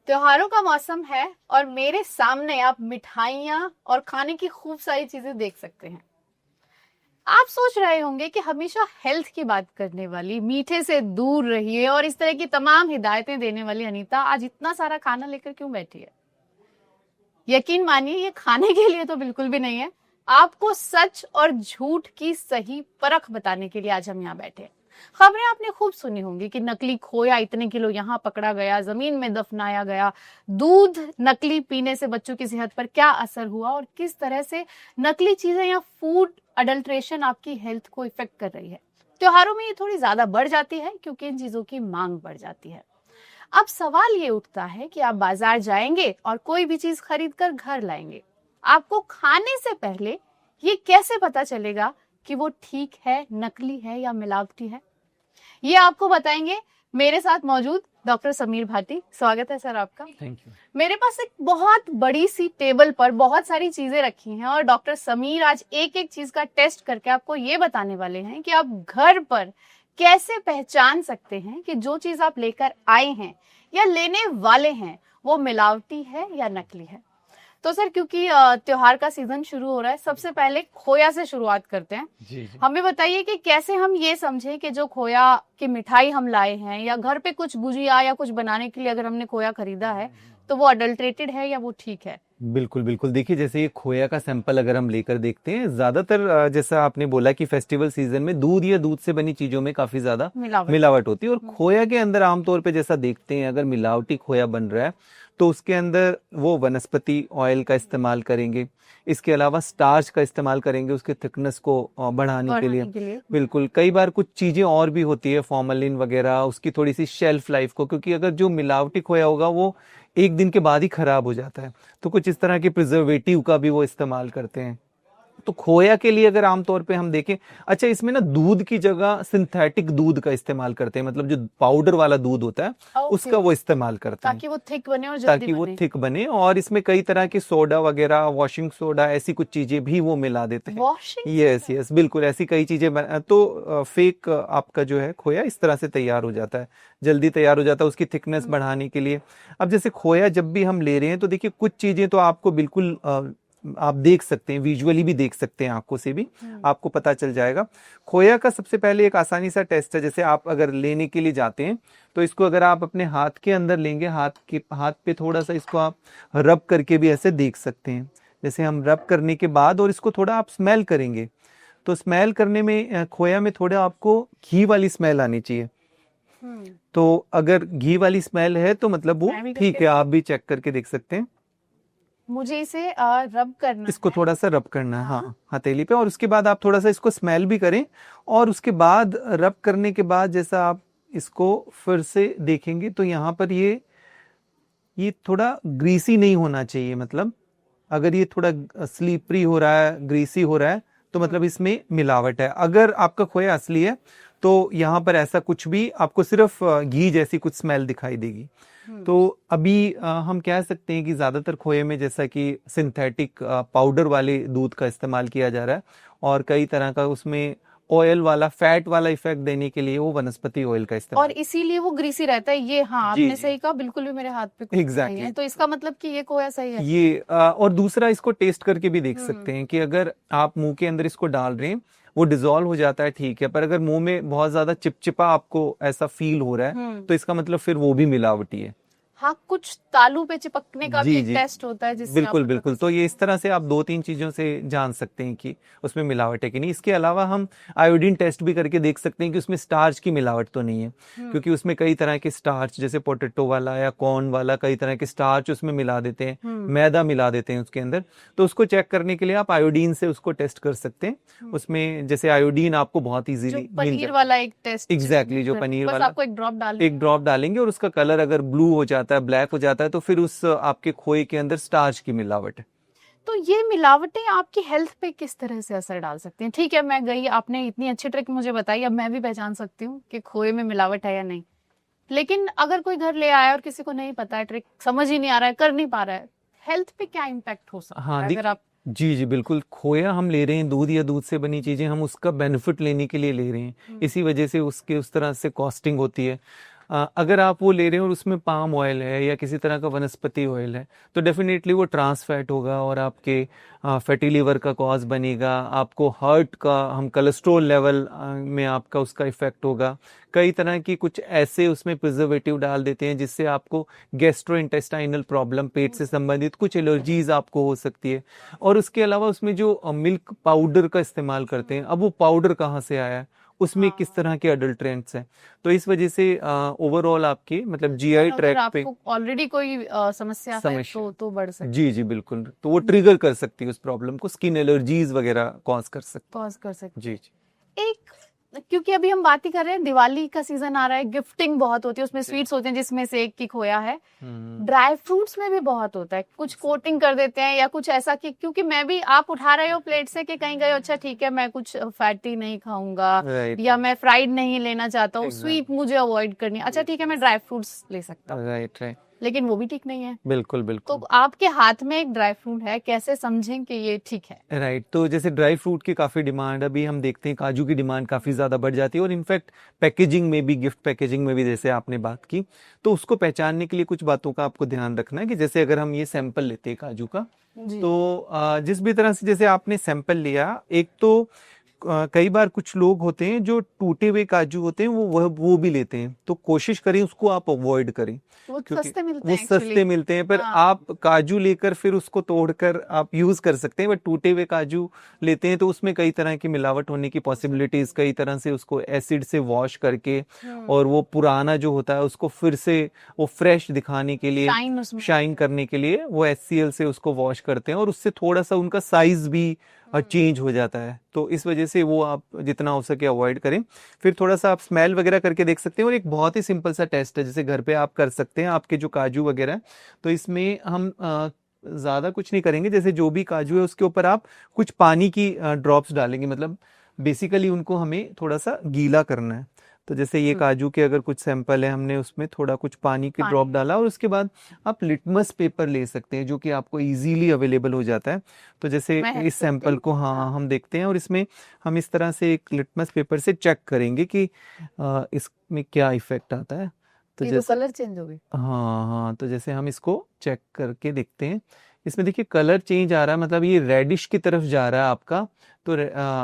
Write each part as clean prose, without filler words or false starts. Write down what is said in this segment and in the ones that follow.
त्योहारों का मौसम है और मेरे सामने आप मिठाइयाँ और खाने की खूब सारी चीजें देख सकते हैं। आप सोच रहे होंगे कि हमेशा हेल्थ की बात करने वाली, मीठे से दूर रहिए और इस तरह की तमाम हिदायतें देने वाली अनीता आज इतना सारा खाना लेकर क्यों बैठी है। यकीन मानिए ये खाने के लिए तो बिल्कुल भी नहीं है। आपको सच और झूठ की सही परख बताने के लिए आज हम यहाँ बैठे हैं। खबरें आपने खूब सुनी होंगी कि नकली खोया इतने किलो यहाँ पकड़ा गया, जमीन में दफनाया गया, दूध नकली पीने से बच्चों की सेहत पर क्या असर हुआ और किस तरह से नकली चीजें या फूड अडल्ट्रेशन आपकी हेल्थ को इफेक्ट कर रही है। त्योहारों में ये थोड़ी ज्यादा बढ़ जाती है क्योंकि इन चीजों की मांग बढ़ जाती है। अब सवाल ये उठता है कि आप बाजार जाएंगे और कोई भी चीज खरीद कर घर लाएंगे, आपको खाने से पहले ये कैसे पता चलेगा कि वो ठीक है, नकली है या मिलावटी है? ये आपको बताएंगे मेरे साथ मौजूद डॉक्टर समीर भाटी। स्वागत है सर आपका। Thank you. मेरे पास एक बहुत बड़ी सी टेबल पर बहुत सारी चीजें रखी हैं और डॉक्टर समीर आज एक एक चीज का टेस्ट करके आपको ये बताने वाले हैं कि आप घर पर कैसे पहचान सकते हैं कि जो चीज आप लेकर आए हैं या लेने वाले हैं वो मिलावटी है या नकली है। तो सर, क्योंकि त्योहार का सीजन शुरू हो रहा है, सबसे पहले खोया से शुरुआत करते हैं। जी। हमें बताइए कि कैसे हम ये समझें कि जो खोया की मिठाई हम लाए हैं या घर पे कुछ गुजिया या कुछ बनाने के लिए अगर हमने खोया खरीदा है तो वो अडल्ट्रेटेड है या वो ठीक है। बिल्कुल बिल्कुल, देखिए जैसे ये खोया का सैंपल अगर हम लेकर देखते हैं, ज्यादातर जैसा आपने बोला कि फेस्टिवल सीजन में दूध या दूध से बनी चीजों में काफी ज्यादा मिलावट होती है और खोया के अंदर आमतौर पे जैसा देखते हैं, अगर मिलावटी खोया बन रहा है तो उसके अंदर वो वनस्पति ऑयल का इस्तेमाल करेंगे, इसके अलावा स्टार्च का इस्तेमाल करेंगे उसके थिकनेस को बढ़ाने के लिए। बिल्कुल, कई बार कुछ चीजें और भी होती है, फॉर्मलिन वगैरह, उसकी थोड़ी सी शेल्फ लाइफ को, क्योंकि अगर जो मिलावटी खोया होगा वो एक दिन के बाद ही खराब हो जाता है, तो कुछ इस तरह के प्रिजर्वेटिव का भी वो इस्तेमाल करते हैं। तो खोया के लिए अगर आमतौर पे हम देखें, अच्छा इसमें ना दूध की जगह सिंथेटिक दूध का इस्तेमाल करते हैं, मतलब जो पाउडर वाला दूध होता है उसका वो इस्तेमाल करते हैं ताकि वो थिक बने और ताकि वो थिक बने। और इसमें कई तरह के सोडा वगैरह, वॉशिंग सोडा, ऐसी कुछ चीजें भी वो मिला देते हैं। यस यस, बिल्कुल ऐसी कई चीजें तो फेक आपका जो है खोया इस तरह से तैयार हो जाता है, जल्दी तैयार हो जाता है उसकी थिकनेस बढ़ाने के लिए। अब जैसे खोया जब भी हम ले रहे हैं तो देखिए कुछ चीजें तो आपको बिल्कुल आप देख सकते हैं, विजुअली भी देख सकते हैं, आंखों से भी आपको पता चल जाएगा। खोया का सबसे पहले एक आसानी सा टेस्ट है, जैसे आप अगर लेने के लिए जाते हैं तो इसको अगर आप अपने हाथ के अंदर लेंगे, हाथ पे थोड़ा सा इसको आप रब करके भी ऐसे देख सकते हैं। जैसे हम रब करने के बाद और इसको थोड़ा आप स्मेल करेंगे तो स्मेल करने में खोया में थोड़ा आपको घी वाली स्मेल आनी चाहिए। तो अगर घी वाली स्मेल है तो मतलब वो ठीक है, आप भी चेक करके देख सकते हैं। मुझे इसे रब करना इसको थोड़ा सा रब करना है, हाँ, हथेली पे, और उसके बाद आप थोड़ा सा इसको स्मेल भी करें और उसके बाद रब करने के बाद जैसा आप इसको फिर से देखेंगे तो यहाँ पर ये थोड़ा ग्रीसी नहीं होना चाहिए, मतलब अगर ये थोड़ा स्लीपरी हो रहा है, ग्रीसी हो रहा है तो मतलब इसमें मिलावट है। अगर आपका खोया असली है तो यहाँ पर ऐसा कुछ भी, आपको सिर्फ घी जैसी कुछ स्मेल दिखाई देगी। तो अभी हम कह सकते हैं कि ज्यादातर खोए में जैसा कि सिंथेटिक पाउडर वाले दूध का इस्तेमाल किया जा रहा है और कई तरह का उसमें ऑयल वाला, फैट वाला इफेक्ट देने के लिए वो वनस्पति ऑयल का इस्तेमाल, और इसीलिए वो ग्रीसी रहता है। ये हाँ आपने सही कहा, बिल्कुल भी मेरे हाथ पे एग्जैक्टली है, तो इसका मतलब कि ये खोया सही है। ये और दूसरा इसको टेस्ट करके भी देख सकते हैं कि अगर आप मुंह के अंदर इसको डाल रहे हैं वो डिसॉल्व हो जाता है, ठीक है, पर अगर मुंह में बहुत ज्यादा चिपचिपा आपको ऐसा फील हो रहा है तो इसका मतलब फिर वो भी मिलावटी है। हाँ, कुछ तालू पे चिपकने का भी एक टेस्ट होता है जिससे बिल्कुल बिल्कुल, तो ये इस तरह से आप 2-3 चीजों से जान सकते हैं कि उसमें मिलावट है कि नहीं। इसके अलावा हम आयोडीन टेस्ट भी करके देख सकते हैं कि उसमें स्टार्च की मिलावट तो नहीं है, क्योंकि उसमें कई तरह के स्टार्च, जैसे पोटैटो वाला या कॉर्न वाला, कई तरह के स्टार्च उसमें मिला देते हैं, मैदा मिला देते हैं उसके अंदर। तो उसको चेक करने के लिए आप आयोडीन से उसको टेस्ट कर सकते हैं। उसमें जैसे आयोडीन आपको बहुत इजीली पनीर वाला एक टेस्ट, एग्जैक्टली जो पनीर वाला, आपको एक ड्रॉप डालेंगे और उसका कलर अगर ब्लू हो जाता है, ब्लैक हो जाता है, तो फिर उस आपके खोए के अंदर स्टार्च की मिलावट है। तो ये मिलावटें आपकी हेल्थ पे किस तरह से असर डाल सकती हैं? ठीक है, मैं गई, आपने इतनी अच्छी ट्रिक मुझे बताई, अब मैं भी पहचान सकती हूँ कि खोए में मिलावट है या नहीं। लेकिन अगर कोई घर ले आया और किसी को नहीं पता है, ट्रिक समझ ही नहीं आ रहा है, कर नहीं पा रहा है, हेल्थ पे क्या इम्पैक्ट हो सकता है? अगर आप जी बिल्कुल, खोया हम ले रहे हैं, दूध या दूध से बनी चीजें हम उसका बेनिफिट लेने के लिए ले रहे हैं, इसी वजह से उसके उस तरह से कॉस्टिंग होती है। अगर आप वो ले रहे हैं और उसमें पाम ऑयल है या किसी तरह का वनस्पति ऑयल है तो डेफिनेटली वो ट्रांस फैट होगा और आपके फैटी लीवर का कॉज बनेगा, आपको हार्ट का हम कोलेस्ट्रॉल लेवल में आपका उसका इफेक्ट होगा। कई तरह की कुछ ऐसे उसमें प्रिजर्वेटिव डाल देते हैं जिससे आपको गैस्ट्रो इंटेस्टाइनल प्रॉब्लम, पेट से संबंधित कुछ एलर्जीज आपको हो सकती है। और उसके अलावा उसमें जो मिल्क पाउडर का इस्तेमाल करते हैं, अब वो पाउडर कहाँ से आया है, उसमें किस तरह के अडल्ट्रेंट्स हैं, तो इस वजह से ओवरऑल आपके मतलब जीआई ट्रैक्ट पे ऑलरेडी कोई समस्या है तो बढ़ सकती है। जी जी बिल्कुल, तो वो ट्रिगर कर सकती है उस प्रॉब्लम को, स्किन एलर्जीज वगैरह कॉज कर सकती जी जी। एक, क्योंकि अभी हम बात ही कर रहे हैं, दिवाली का सीजन आ रहा है, गिफ्टिंग बहुत होती है, उसमें स्वीट्स होते हैं जिसमें से एक खोया है, ड्राई फ्रूट्स में भी बहुत होता है, कुछ कोटिंग कर देते हैं या कुछ ऐसा कि क्योंकि मैं भी, आप उठा रहे हो प्लेट से कि कहीं गए, अच्छा ठीक है मैं कुछ फैटी नहीं खाऊंगा या मैं फ्राइड नहीं लेना चाहता हूँ, स्वीट मुझे अवॉइड करनी है, अच्छा ठीक है मैं ड्राई फ्रूट्स ले सकता हूँ, राइट, लेकिन वो भी ठीक नहीं है। बिल्कुल। तो आपके हाथ में एक ड्राई फ्रूट है, कैसे समझें कि ये ठीक है? राइट, तो जैसे ड्राई फ्रूट की काफी डिमांड, अभी हम देखते हैं काजू की डिमांड काफी ज्यादा बढ़ जाती है और इनफैक्ट पैकेजिंग में भी, गिफ्ट पैकेजिंग में भी जैसे आपने बात की, तो उसको पहचानने के लिए कुछ बातों का आपको ध्यान रखना है कि जैसे अगर हम ये सैंपल लेते हैं काजू का, तो जिस भी तरह से जैसे आपने सैंपल लिया, एक तो कई बार कुछ लोग होते हैं जो टूटे हुए काजू होते हैं वो भी लेते हैं, तो कोशिश करें उसको आप अवॉइड करें, वो क्योंकि सस्ते मिलते हैं पर आप काजू लेकर फिर उसको तोड़कर आप यूज कर सकते हैं, बट टूटे हुए काजू लेते हैं तो उसमें कई तरह की मिलावट होने की पॉसिबिलिटीज, कई तरह से उसको एसिड से वॉश करके और वो पुराना जो होता है उसको फिर से वो फ्रेश दिखाने के लिए, शाइन करने के लिए वो HCl से उसको वॉश करते हैं और उससे थोड़ा सा उनका साइज भी चेंज हो जाता है, तो इस वजह से वो आप जितना हो सके अवॉइड करें। फिर थोड़ा सा आप स्मेल वगैरह करके देख सकते हैं और एक बहुत ही सिंपल सा टेस्ट है जैसे घर पे आप कर सकते हैं, आपके जो काजू वगैरह है, तो इसमें हम ज्यादा कुछ नहीं करेंगे, जैसे जो भी काजू है उसके ऊपर आप कुछ पानी की ड्रॉप्स डालेंगे, मतलब बेसिकली उनको हमें थोड़ा सा गीला करना है, तो जैसे ये काजू के अगर कुछ सैंपल है, हमने उसमें थोड़ा कुछ पानी की ड्रॉप डाला और उसके बाद आप लिटमस पेपर ले सकते हैं जो कि आपको इजीली अवेलेबल हो जाता है, तो जैसे इस सैंपल को हम देखते हैं और इसमें हम इस तरह से एक लिटमस पेपर से चेक करेंगे कि इसमें क्या इफेक्ट आता है, तो जैसे कलर चेंज हो गया, हाँ, तो जैसे हम इसको चेक करके देखते हैं, इसमें देखिए कलर चेंज आ रहा है, मतलब ये रेडिश की तरफ जा रहा है आपका, तो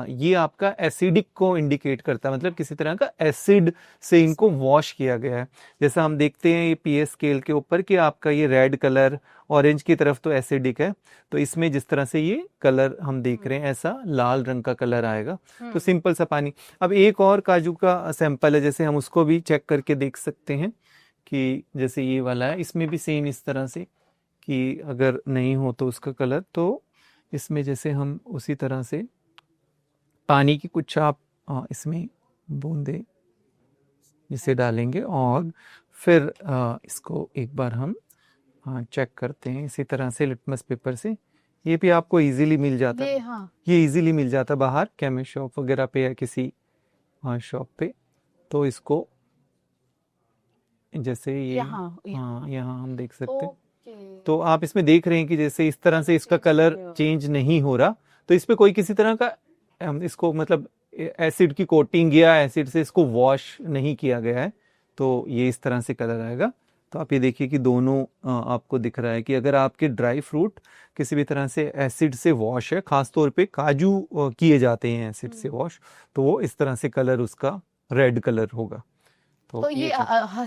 ये आपका एसिडिक को इंडिकेट करता है, मतलब किसी तरह का एसिड से इनको वॉश किया गया है। जैसा हम देखते हैं ये पीएच स्केल के ऊपर कि आपका ये रेड कलर, ऑरेंज की तरफ तो एसिडिक है, तो इसमें जिस तरह से ये कलर हम देख रहे हैं ऐसा लाल रंग का कलर आएगा, तो सिंपल सा पानी। अब एक और काजू का सैंपल है, जैसे हम उसको भी चेक करके देख सकते हैं कि जैसे ये वाला है, इसमें भी सेम इस तरह से कि अगर नहीं हो तो उसका कलर, तो इसमें जैसे हम उसी तरह से पानी की कुछ आप इसमें बूंदे जिसे डालेंगे और फिर इसको एक बार हम चेक करते हैं इसी तरह से लिटमस पेपर से, ये भी आपको इजीली मिल जाता है, ये इजीली मिल जाता है बाहर केमिस्ट शॉप वगैरह पे या किसी शॉप पे, तो इसको जैसे ये यहाँ हम देख सकते हैं, तो आप इसमें देख रहे हैं कि जैसे इस तरह से इसका कलर चेंज नहीं हो रहा, तो इस पे कोई किसी तरह का इसको मतलब एसिड की कोटिंग या एसिड से इसको वॉश नहीं किया गया है, तो ये इस तरह से कलर आएगा। तो आप ये देखिए कि दोनों आपको दिख रहा है कि अगर आपके ड्राई फ्रूट किसी भी तरह से एसिड से वॉश है, खासतौर पे काजू किए जाते हैं एसिड से वॉश, तो वो इस तरह से कलर उसका रेड कलर होगा। तो ये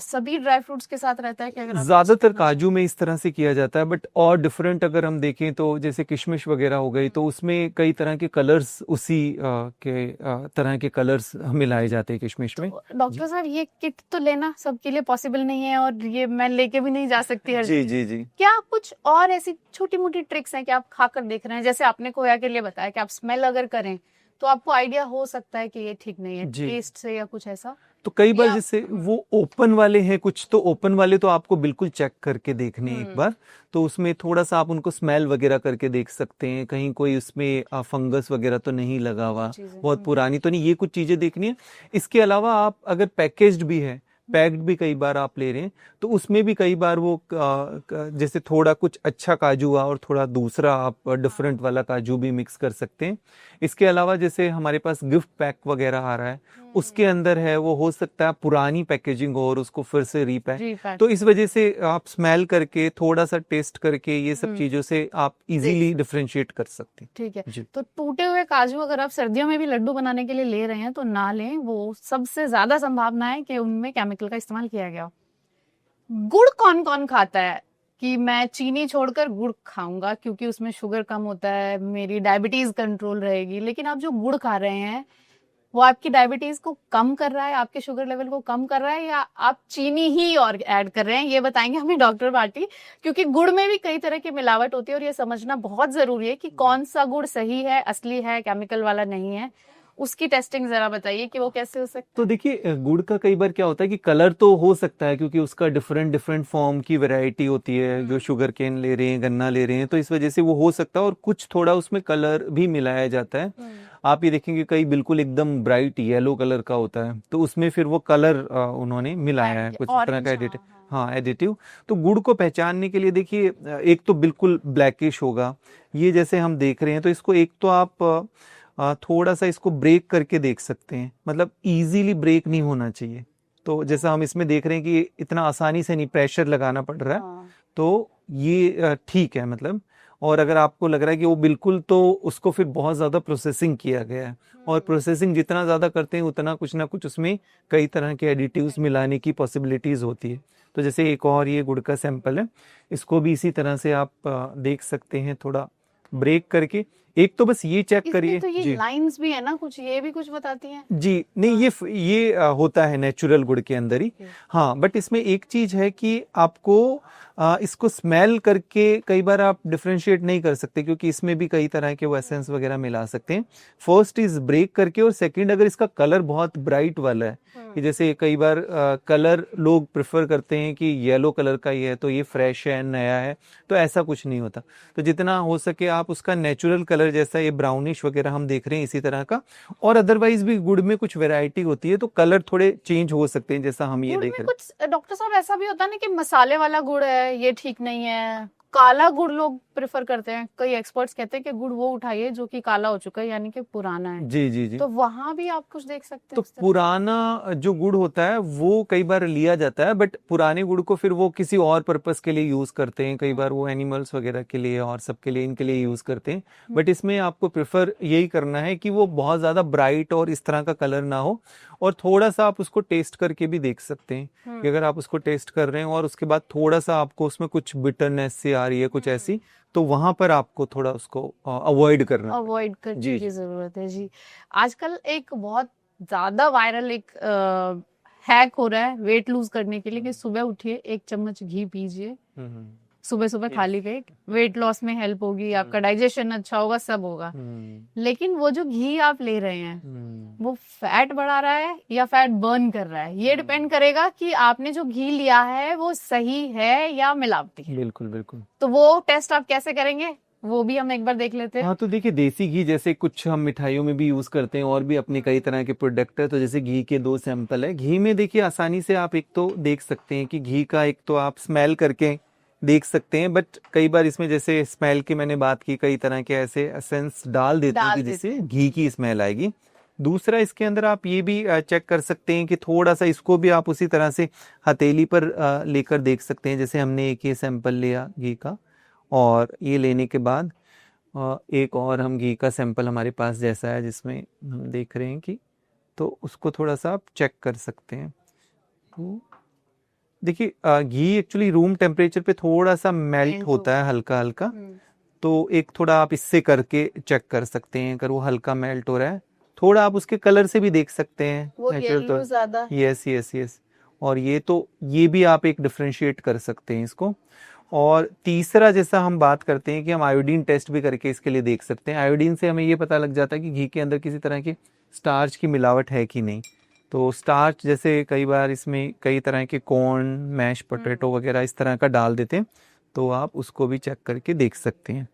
सभी ड्राई फ्रूट्स के साथ रहता है कि अगर ज्यादातर काजू में इस तरह से किया जाता है, बट और डिफरेंट अगर हम देखें तो जैसे किशमिश वगैरह हो गई, तो उसमें कई तरह के कलर्स उसी के तरह के कलर्स मिलाए जाते हैं किशमिश में। डॉक्टर साहब ये किट तो लेना सबके लिए पॉसिबल नहीं है और ये मैं लेके भी नहीं जा सकती हर जी, क्या कुछ और ऐसी छोटी मोटी ट्रिक्स हैं कि आप खाकर देख रहे हैं, जैसे आपने खोया के लिए बताया कि आप स्मेल अगर करें तो आपको आइडिया हो सकता है कि ये ठीक नहीं है टेस्ट से या कुछ ऐसा, तो कई बार जैसे वो ओपन वाले हैं कुछ, तो ओपन वाले तो आपको बिल्कुल चेक करके देखने एक बार, तो उसमें थोड़ा सा आप उनको स्मेल वगैरह करके देख सकते हैं, कहीं कोई उसमें फंगस वगैरह तो नहीं लगा हुआ, बहुत पुरानी तो नहीं, ये कुछ चीजें देखनी है। इसके अलावा आप अगर पैकेज्ड भी है, पैक्ड भी कई बार आप ले रहे हैं, तो उसमें भी कई बार वो जैसे थोड़ा कुछ अच्छा काजू हुआ और थोड़ा दूसरा आप डिफरेंट वाला काजू भी मिक्स कर सकते हैं। इसके अलावा जैसे हमारे पास गिफ्ट पैक वगैरह आ रहा है, उसके अंदर है, वो हो सकता है पुरानी पैकेजिंग हो और उसको फिर से रीपैक, रीपैक। तो इस वजह से आप स्मेल करके, थोड़ा सा टेस्ट करके, ये सब चीजों से आप इजीली डिफरेंशिएट कर सकते हैं। ठीक है। जी। तो टूटे हुए काजू अगर आप सर्दियों में भी लड्डू बनाने के लिए ले रहे हैं तो ना लें, वो सबसे ज्यादा संभावना है कि उनमें केमिकल का इस्तेमाल किया गया हो। गुड़ कौन कौन खाता है कि मैं चीनी छोड़कर गुड़ खाऊंगा क्योंकि उसमें शुगर कम होता है, मेरी डायबिटीज कंट्रोल रहेगी, लेकिन आप जो गुड़ खा रहे हैं वो आपकी डायबिटीज को कम कर रहा है, आपके शुगर लेवल को कम कर रहा है, या आप चीनी ही और ऐड कर रहे हैं, ये बताएंगे हमें डॉक्टर भाटी। क्योंकि गुड़ में भी कई तरह की मिलावट होती है और ये समझना बहुत जरूरी है कि कौन सा गुड़ सही है, असली है, केमिकल वाला नहीं है। उसकी टेस्टिंग जरा बताइए कि वो कैसे हो सकता है। तो देखिए, गुड़ का कई बार क्या होता है कि कलर तो हो सकता है, क्योंकि उसका डिफरेंट डिफरेंट फॉर्म की वैरायटी होती है, जो शुगर केन ले रहे हैं, गन्ना ले रहे हैं, तो इस वजह से वो हो सकता है, और कुछ थोड़ा उसमें कलर भी मिलाया जाता है। आप ये देखेंगे कई बिल्कुल एकदम ब्राइट येलो कलर का होता है, तो उसमें फिर वो कलर उन्होंने मिलाया है, कुछ तरह का एडिटिव, हाँ एडिटिव। तो गुड़ को पहचानने के लिए देखिए, एक तो बिल्कुल ब्लैकिश होगा, ये जैसे हम देख रहे हैं, तो इसको एक तो आप थोड़ा सा इसको ब्रेक करके देख सकते हैं, मतलब इजीली ब्रेक नहीं होना चाहिए। तो जैसा हम इसमें देख रहे हैं कि इतना आसानी से नहीं प्रेशर लगाना पड़ रहा है, तो ये ठीक है मतलब। और अगर आपको लग रहा है कि वो बिल्कुल, तो उसको फिर बहुत ज्यादा प्रोसेसिंग किया गया है, और प्रोसेसिंग जितना ज्यादा करते हैं उतना कुछ ना कुछ उसमें कई तरह के एडिटिव्स मिलाने की पॉसिबिलिटीज होती है। तो जैसे एक और ये गुड़ का सैंपल है, इसको भी इसी तरह से आप देख सकते हैं, थोड़ा ब्रेक करके। एक तो बस ये चेक करिए, तो ये लाइंस भी है ना कुछ, ये भी कुछ बताती हैं जी। नहीं, ये होता है नेचुरल गुड़ के अंदर ही। हाँ, बट इसमें एक चीज है कि आपको इसको स्मेल करके कई बार आप डिफरेंशिएट नहीं कर सकते, क्योंकि इसमें भी कई तरह के वो एसेंस वगैरह मिला सकते हैं। फर्स्ट इज ब्रेक करके, और सेकंड अगर इसका कलर बहुत ब्राइट वाला है, कि जैसे कई बार कलर लोग प्रेफर करते हैं कि येलो कलर का ही है तो ये फ्रेश है, नया है, तो ऐसा कुछ नहीं होता। तो जितना हो सके आप उसका नेचुरल कलर, जैसा ये ब्राउनिश वगैरह हम देख रहे हैं इसी तरह का, और अदरवाइज भी गुड़ में कुछ वैरायटी होती है तो कलर थोड़े चेंज हो सकते हैं, जैसा हम ये देख रहे हैं। कुछ डॉक्टर साहब ऐसा भी होता है ना कि मसाले वाला गुड़ है, ये ठीक नहीं है, काला गुड़ लोग प्रेफर करते हैं, कई एक्सपर्ट्स कहते हैं कि गुड़ वो उठाइए जो कि काला हो चुका है, यानी कि पुराना है। जी जी जी। तो वहां भी आप कुछ देख सकते हैं। तो पुराना जो गुड़ होता है वो कई बार लिया जाता है, बट पुराने गुड़ को फिर वो किसी और पर्पस के लिए यूज करते हैं, कई बार वो एनिमल्स वगैरह के लिए और सबके लिए, इनके लिए यूज करते हैं। बट इसमें आपको प्रेफर यही करना है कि वो बहुत ज्यादा ब्राइट और इस तरह का कलर ना हो, और थोड़ा सा आप उसको टेस्ट करके भी देख सकते हैं कि अगर आप उसको टेस्ट कर रहे हैं और उसके बाद थोड़ा सा आपको उसमें कुछ बिटरनेस से आ रही है कुछ ऐसी, तो वहां पर आपको थोड़ा उसको अवॉइड करना की जरूरत है। जी, आजकल एक बहुत ज्यादा वायरल एक हैक हो रहा है वेट लूज करने के लिए कि सुबह उठिए 1 चम्मच घी पीजिए, सुबह सुबह खाली पेट, वेट लॉस में हेल्प होगी, आपका डाइजेशन अच्छा होगा, सब होगा। लेकिन वो जो घी आप ले रहे हैं वो फैट बढ़ा रहा है या फैट बर्न कर रहा है, ये डिपेंड करेगा कि आपने जो घी लिया है वो सही है या मिलावटी है। बिल्कुल बिल्कुल। तो वो टेस्ट आप कैसे करेंगे, वो भी हम एक बार देख लेते हैं। हाँ, तो देखिए, देसी घी जैसे कुछ हम मिठाइयों में भी यूज करते हैं, और भी अपने कई तरह के प्रोडक्ट है, तो जैसे घी के 2 सैंपल है। घी में देखिए आसानी से आप एक तो देख सकते हैं कि घी का एक तो आप स्मेल करके देख सकते हैं, बट कई बार इसमें जैसे स्मेल की मैंने बात की, कई तरह के ऐसे एसेंस डाल देते हैं जिससे घी की स्मेल आएगी। दूसरा, इसके अंदर आप ये भी चेक कर सकते हैं कि थोड़ा सा इसको भी आप उसी तरह से हथेली पर लेकर देख सकते हैं, जैसे हमने एक ये सैंपल लिया घी का, और ये लेने के बाद एक और हम घी का सैंपल हमारे पास जैसा है जिसमें हम देख रहे हैं कि, तो उसको थोड़ा सा आप चेक कर सकते हैं। तो देखिए, घी एक्चुअली रूम टेम्परेचर पे थोड़ा सा मेल्ट होता है हल्का हल्का, तो एक थोड़ा आप इससे करके चेक कर सकते हैं, अगर वो हल्का मेल्ट हो रहा है। थोड़ा आप उसके कलर से भी देख सकते हैं, वो येलो ज्यादा। Yes yes yes. और ये भी आप एक डिफरेंशिएट कर सकते हैं इसको। और तीसरा, जैसा हम बात करते हैं कि हम आयोडीन टेस्ट भी करके इसके लिए देख सकते हैं। आयोडीन से हमें ये पता लग जाता है कि घी के अंदर किसी तरह की स्टार्च की मिलावट है कि नहीं। तो स्टार्च जैसे कई बार इसमें कई तरह के कॉर्न, मैश पोटैटो वगैरह इस तरह का डाल देते हैं, तो आप उसको भी चेक करके देख सकते हैं।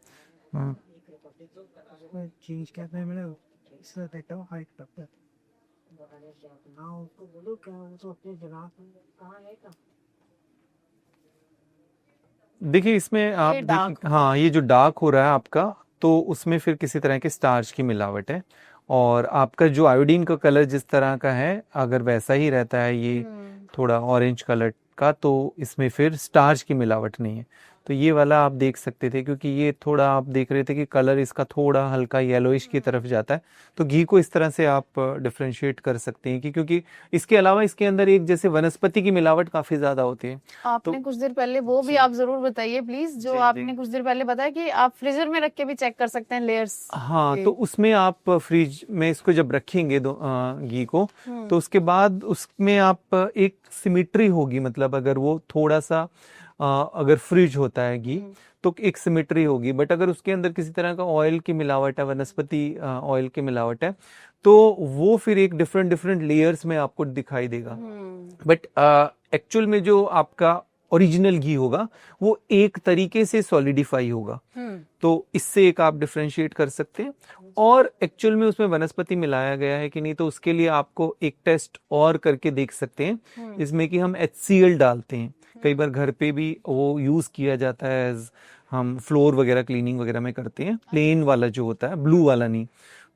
देखिए, इसमें आप हाँ, ये जो डार्क हो रहा है आपका, तो उसमें फिर किसी तरह के स्टार्च की मिलावट है। और आपका जो आयोडीन का कलर जिस तरह का है अगर वैसा ही रहता है ये थोड़ा ऑरेंज कलर का, तो इसमें फिर स्टार्च की मिलावट नहीं है। तो ये वाला आप देख सकते थे, क्योंकि ये थोड़ा आप देख रहे थे कि कलर इसका थोड़ा हल्का येलोइश की तरफ जाता है। तो घी को इस तरह से आप डिफरेंशिएट कर सकते हैं कि क्योंकि इसके अलावा इसके अंदर एक जैसे वनस्पति की मिलावट काफी ज्यादा होती है। आपने तो कुछ देर पहले वो भी आप जरूर बताइए प्लीज, जो आपने कुछ देर पहले बताया कि आप फ्रीजर में रख के भी चेक कर सकते हैं लेयर्स। हाँ, तो उसमें आप फ्रिज में इसको जब रखेंगे घी को, तो उसके बाद उसमें आप एक सिमिट्री होगी, मतलब अगर वो थोड़ा सा अगर फ्रिज होता है घी तो एक सिमिट्री होगी, बट अगर उसके अंदर किसी तरह का ऑयल की मिलावट है, वनस्पति ऑयल की मिलावट है, तो वो फिर एक डिफरेंट डिफरेंट लेयर्स में आपको दिखाई देगा। बट एक्चुअल में जो आपका ओरिजिनल घी होगा वो एक तरीके से सॉलिडिफाई होगा। तो इससे एक आप डिफरेंशिएट कर सकते हैं। और एक्चुअल में उसमें वनस्पति मिलाया गया है कि नहीं, तो उसके लिए आपको एक टेस्ट और करके देख सकते हैं, जिसमें कि हम HCl डालते हैं। कई बार घर पे भी वो यूज किया जाता है, एज हम फ्लोर वगैरह क्लीनिंग वगैरह में करते हैं, प्लेन वाला जो होता है, ब्लू वाला नहीं।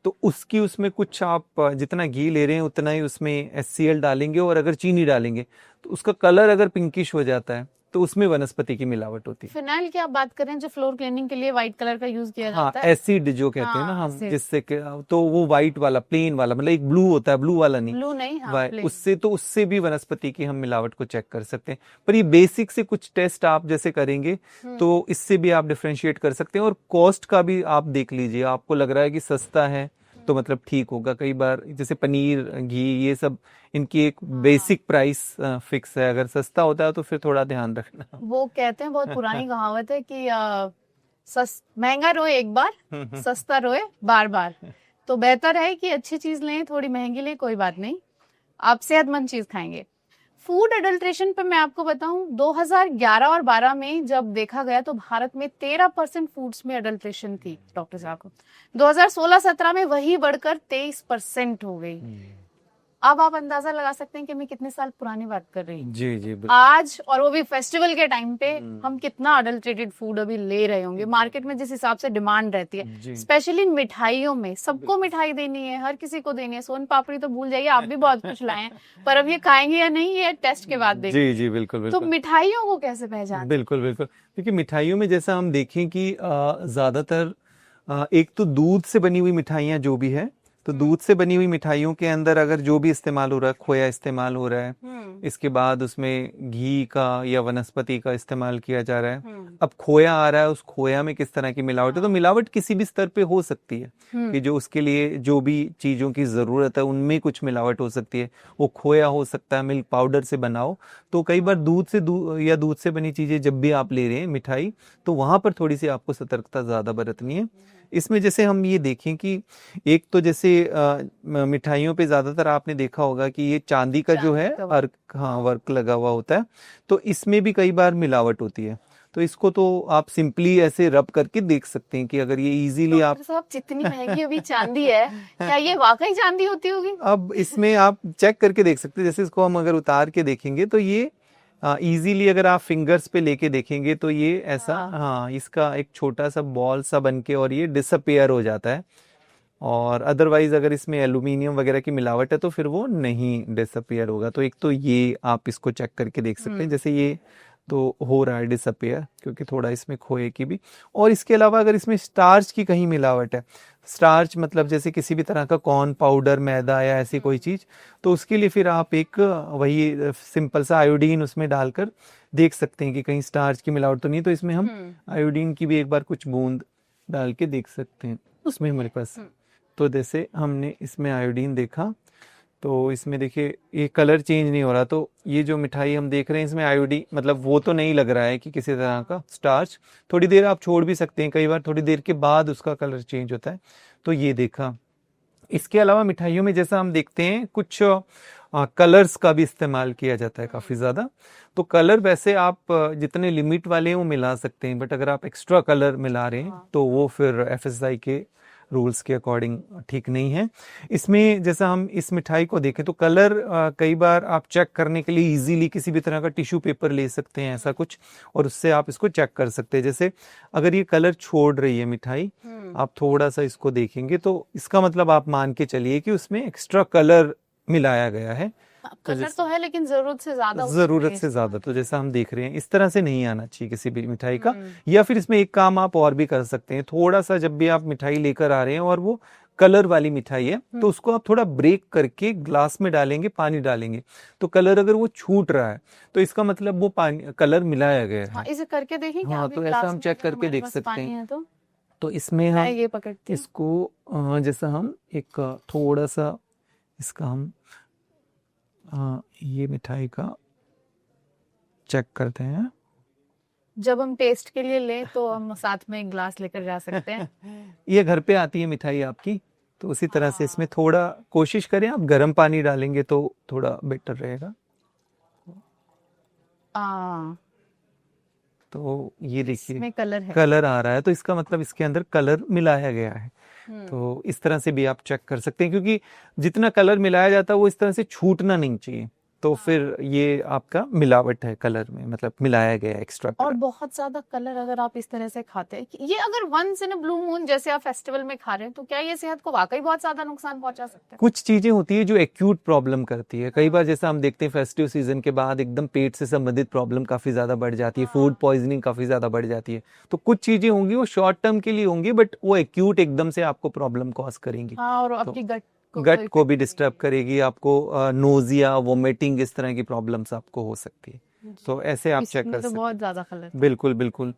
तो उसकी उसमें कुछ आप जितना घी ले रहे हैं उतना ही उसमें HCl डालेंगे, और अगर चीनी डालेंगे तो उसका कलर अगर पिंकिश हो जाता है तो उसमें वनस्पति की मिलावट होती है। फिनाइल की आप बात करें जो फ्लोर क्लीनिंग के लिए व्हाइट कलर का यूज किया जाता है, एसिड जो कहते हैं ना हम, जिससे तो वो व्हाइट वाला प्लेन वाला, मतलब एक ब्लू होता है, ब्लू वाला नहीं, ब्लू नहीं, उससे तो उससे भी वनस्पति की हम मिलावट को चेक कर सकते हैं। पर ये बेसिक से कुछ टेस्ट आप जैसे करेंगे तो इससे भी आप डिफरेंशिएट कर सकते हैं। और कॉस्ट का भी आप देख लीजिए, आपको लग रहा है कि सस्ता है तो मतलब ठीक होगा। कई बार जैसे पनीर, घी, ये सब इनकी एक बेसिक प्राइस फिक्स है, अगर सस्ता होता है तो फिर थोड़ा ध्यान रखना। वो कहते हैं, बहुत पुरानी कहावत है कि महंगा रोए एक बार, सस्ता रोए बार बार। तो बेहतर है कि अच्छी चीज लें, थोड़ी महंगी लें, कोई बात नहीं, आप सेहतमंद चीज खाएंगे। फूड एडल्ट्रेशन पे मैं आपको बताऊं, 2011 और 12 में जब देखा गया तो भारत में 13% फूड्स में एडल्ट्रेशन थी डॉक्टर साहब। 2016-17 में वही बढ़कर 23% हो गई। अब आप अंदाजा लगा सकते हैं कि मैं कितने साल पुरानी बात कर रही हूँ। जी जी, आज, और वो भी फेस्टिवल के टाइम पे, हम कितना अडल्ट्रेटेड फूड अभी ले रहे होंगे। मार्केट में जिस हिसाब से डिमांड रहती है, स्पेशली मिठाइयों में, सबको मिठाई देनी है, हर किसी को देनी है। सोन पापड़ी तो भूल जाइए, आप भी बहुत कुछ लाए हैं, पर अब ये खाएंगे या नहीं ये टेस्ट के बाद देखेंगे। जी जी, बिल्कुल बिल्कुल। तो मिठाइयों को कैसे पहचान? बिल्कुल बिल्कुल, क्योंकि मिठाइयों में जैसा हम देखें कि ज्यादातर एक तो दूध से बनी हुई मिठाइयाँ जो भी है, तो दूध से बनी हुई मिठाइयों के अंदर अगर जो भी इस्तेमाल हो रहा है, खोया इस्तेमाल हो रहा है, इसके बाद उसमें घी का या वनस्पति का इस्तेमाल किया जा रहा है। अब खोया आ रहा है, उस खोया में किस तरह की मिलावट है, तो मिलावट किसी भी स्तर पे हो सकती है कि जो उसके लिए जो भी चीजों की जरूरत है उनमें कुछ मिलावट हो सकती है। वो खोया हो सकता है, मिल्क पाउडर से बनाओ। तो कई बार दूध से बनी चीजें जब भी आप ले रहे हैं मिठाई, तो वहां पर थोड़ी सी आपको सतर्कता ज्यादा बरतनी है। इसमें जैसे हम ये देखें कि एक तो जैसे मिठाइयों पे ज्यादातर आपने देखा होगा कि ये चांदी का जो है वर्क लगा हुआ होता है, तो इसमें भी कई बार मिलावट होती है। तो इसको तो आप सिंपली ऐसे रब करके देख सकते हैं कि अगर ये इजीली आप जितनी महंगी अभी चांदी है, क्या ये वाकई चांदी होती होगी? अब इसमें आप चेक करके देख सकते हैं। जैसे इसको हम अगर उतार के देखेंगे तो ये इजीली अगर आप फिंगर्स पे लेके देखेंगे तो ये ऐसा इसका एक छोटा सा बॉल सा बनके और ये डिसअपियर हो जाता है। और अदरवाइज अगर इसमें एल्यूमिनियम वगैरह की मिलावट है तो फिर वो नहीं डिसअपियर होगा। तो एक तो ये आप इसको चेक करके देख सकते हैं, जैसे ये तो हो रहा है डिसअपियर, क्योंकि थोड़ा इसमें खोए की भी। और इसके अलावा अगर इसमें स्टार्च की कहीं मिलावट है, स्टार्च मतलब जैसे किसी भी तरह का कॉर्न पाउडर, मैदा या ऐसी कोई चीज, तो उसके लिए फिर आप एक वही सिंपल सा आयोडीन उसमें डालकर देख सकते हैं कि कहीं स्टार्च की मिलावट तो नहीं। तो इसमें हम आयोडीन की भी एक बार कुछ बूंद डाल के देख सकते हैं उसमें हमारे पास। तो जैसे हमने इसमें आयोडीन देखा तो इसमें देखिए ये कलर चेंज नहीं हो रहा। तो ये जो मिठाई हम देख रहे हैं इसमें आयोडीन मतलब वो तो नहीं लग रहा है कि किसी तरह का स्टार्च। थोड़ी देर आप छोड़ भी सकते हैं, कई बार थोड़ी देर के बाद उसका कलर चेंज होता है। तो ये देखा। इसके अलावा मिठाइयों में जैसा हम देखते हैं कुछ कलर्स का भी इस्तेमाल किया जाता है काफी ज्यादा। तो कलर वैसे आप जितने लिमिट वाले हैं वो मिला सकते हैं, बट अगर आप एक्स्ट्रा कलर मिला रहे हैं तो वो फिर FSI के रूल्स के अकॉर्डिंग ठीक नहीं है। इसमें जैसा हम इस मिठाई को देखें तो कलर कई बार आप चेक करने के लिए इजीली किसी भी तरह का टिश्यू पेपर ले सकते हैं ऐसा कुछ, और उससे आप इसको चेक कर सकते हैं। जैसे अगर ये कलर छोड़ रही है मिठाई, आप थोड़ा सा इसको देखेंगे तो इसका मतलब आप मान के चलिए कि उसमें एक्स्ट्रा कलर मिलाया गया है। कलर तो है लेकिन जरूरत से ज्यादा, जरूरत से ज्यादा, तो जैसा हम देख रहे हैं इस तरह से नहीं आना चाहिए किसी भी मिठाई का। या फिर इसमें एक काम आप और भी कर सकते हैं, थोड़ा सा जब भी आप मिठाई लेकर आ रहे हैं और वो कलर वाली मिठाई है तो उसको आप थोड़ा ब्रेक करके ग्लास में डालेंगे, पानी डालेंगे, तो कलर अगर वो छूट रहा है तो इसका मतलब वो पानी कलर मिलाया गया है। हाँ, इसे करके देखेंगे। हाँ, तो ऐसा हम चेक करके देख सकते हैं। तो इसमें हम ये पकड़ते हैं इसको जैसा हम एक थोड़ा सा इसका हम ये मिठाई का चेक करते हैं। जब हम टेस्ट के लिए लें तो हम साथ में एक ग्लास लेकर जा सकते हैं। ये घर पे आती है मिठाई आपकी, तो उसी तरह से इसमें थोड़ा कोशिश करें आप गर्म पानी डालेंगे तो थोड़ा बेटर रहेगा। तो ये देखिए कलर आ रहा है, तो इसका मतलब इसके अंदर कलर मिलाया गया है। तो इस तरह से भी आप चेक कर सकते हैं, क्योंकि जितना कलर मिलाया जाता है वो इस तरह से छूटना नहीं चाहिए। तो फिर ये आपका मिलावट है कलर में, मतलब मिलाया गया एक्स्ट्रा कलर। और बहुत ज्यादा कलर अगर आप इस तरह से खाते हैं, ये अगर once in a blue moon जैसे आप फेस्टिवल में खा रहे हैं, तो क्या ये सेहत को वाकई बहुत ज्यादा नुकसान पहुंचा सकता है? कुछ चीजें होती है जो एक्यूट प्रॉब्लम करती है। कई बार जैसा हम देखते हैं फेस्टिव सीजन के बाद एकदम पेट से संबंधित प्रॉब्लम काफी ज्यादा बढ़ जाती है, फूड पॉइजनिंग काफी ज्यादा बढ़ जाती है। तो कुछ चीजें होंगी वो शॉर्ट टर्म के लिए होंगी, बट वो एक्यूट एकदम से आपको प्रॉब्लम कॉज करेंगी। और आपकी गट को भी डिस्टर्ब करेगी, आपको नोजिया, वोमिटिंग, इस तरह की प्रॉब्लम्स आपको हो सकती है। तो ऐसे आप चेक कर सकते हैं। बहुत ज्यादा कलर, बिल्कुल बिल्कुल।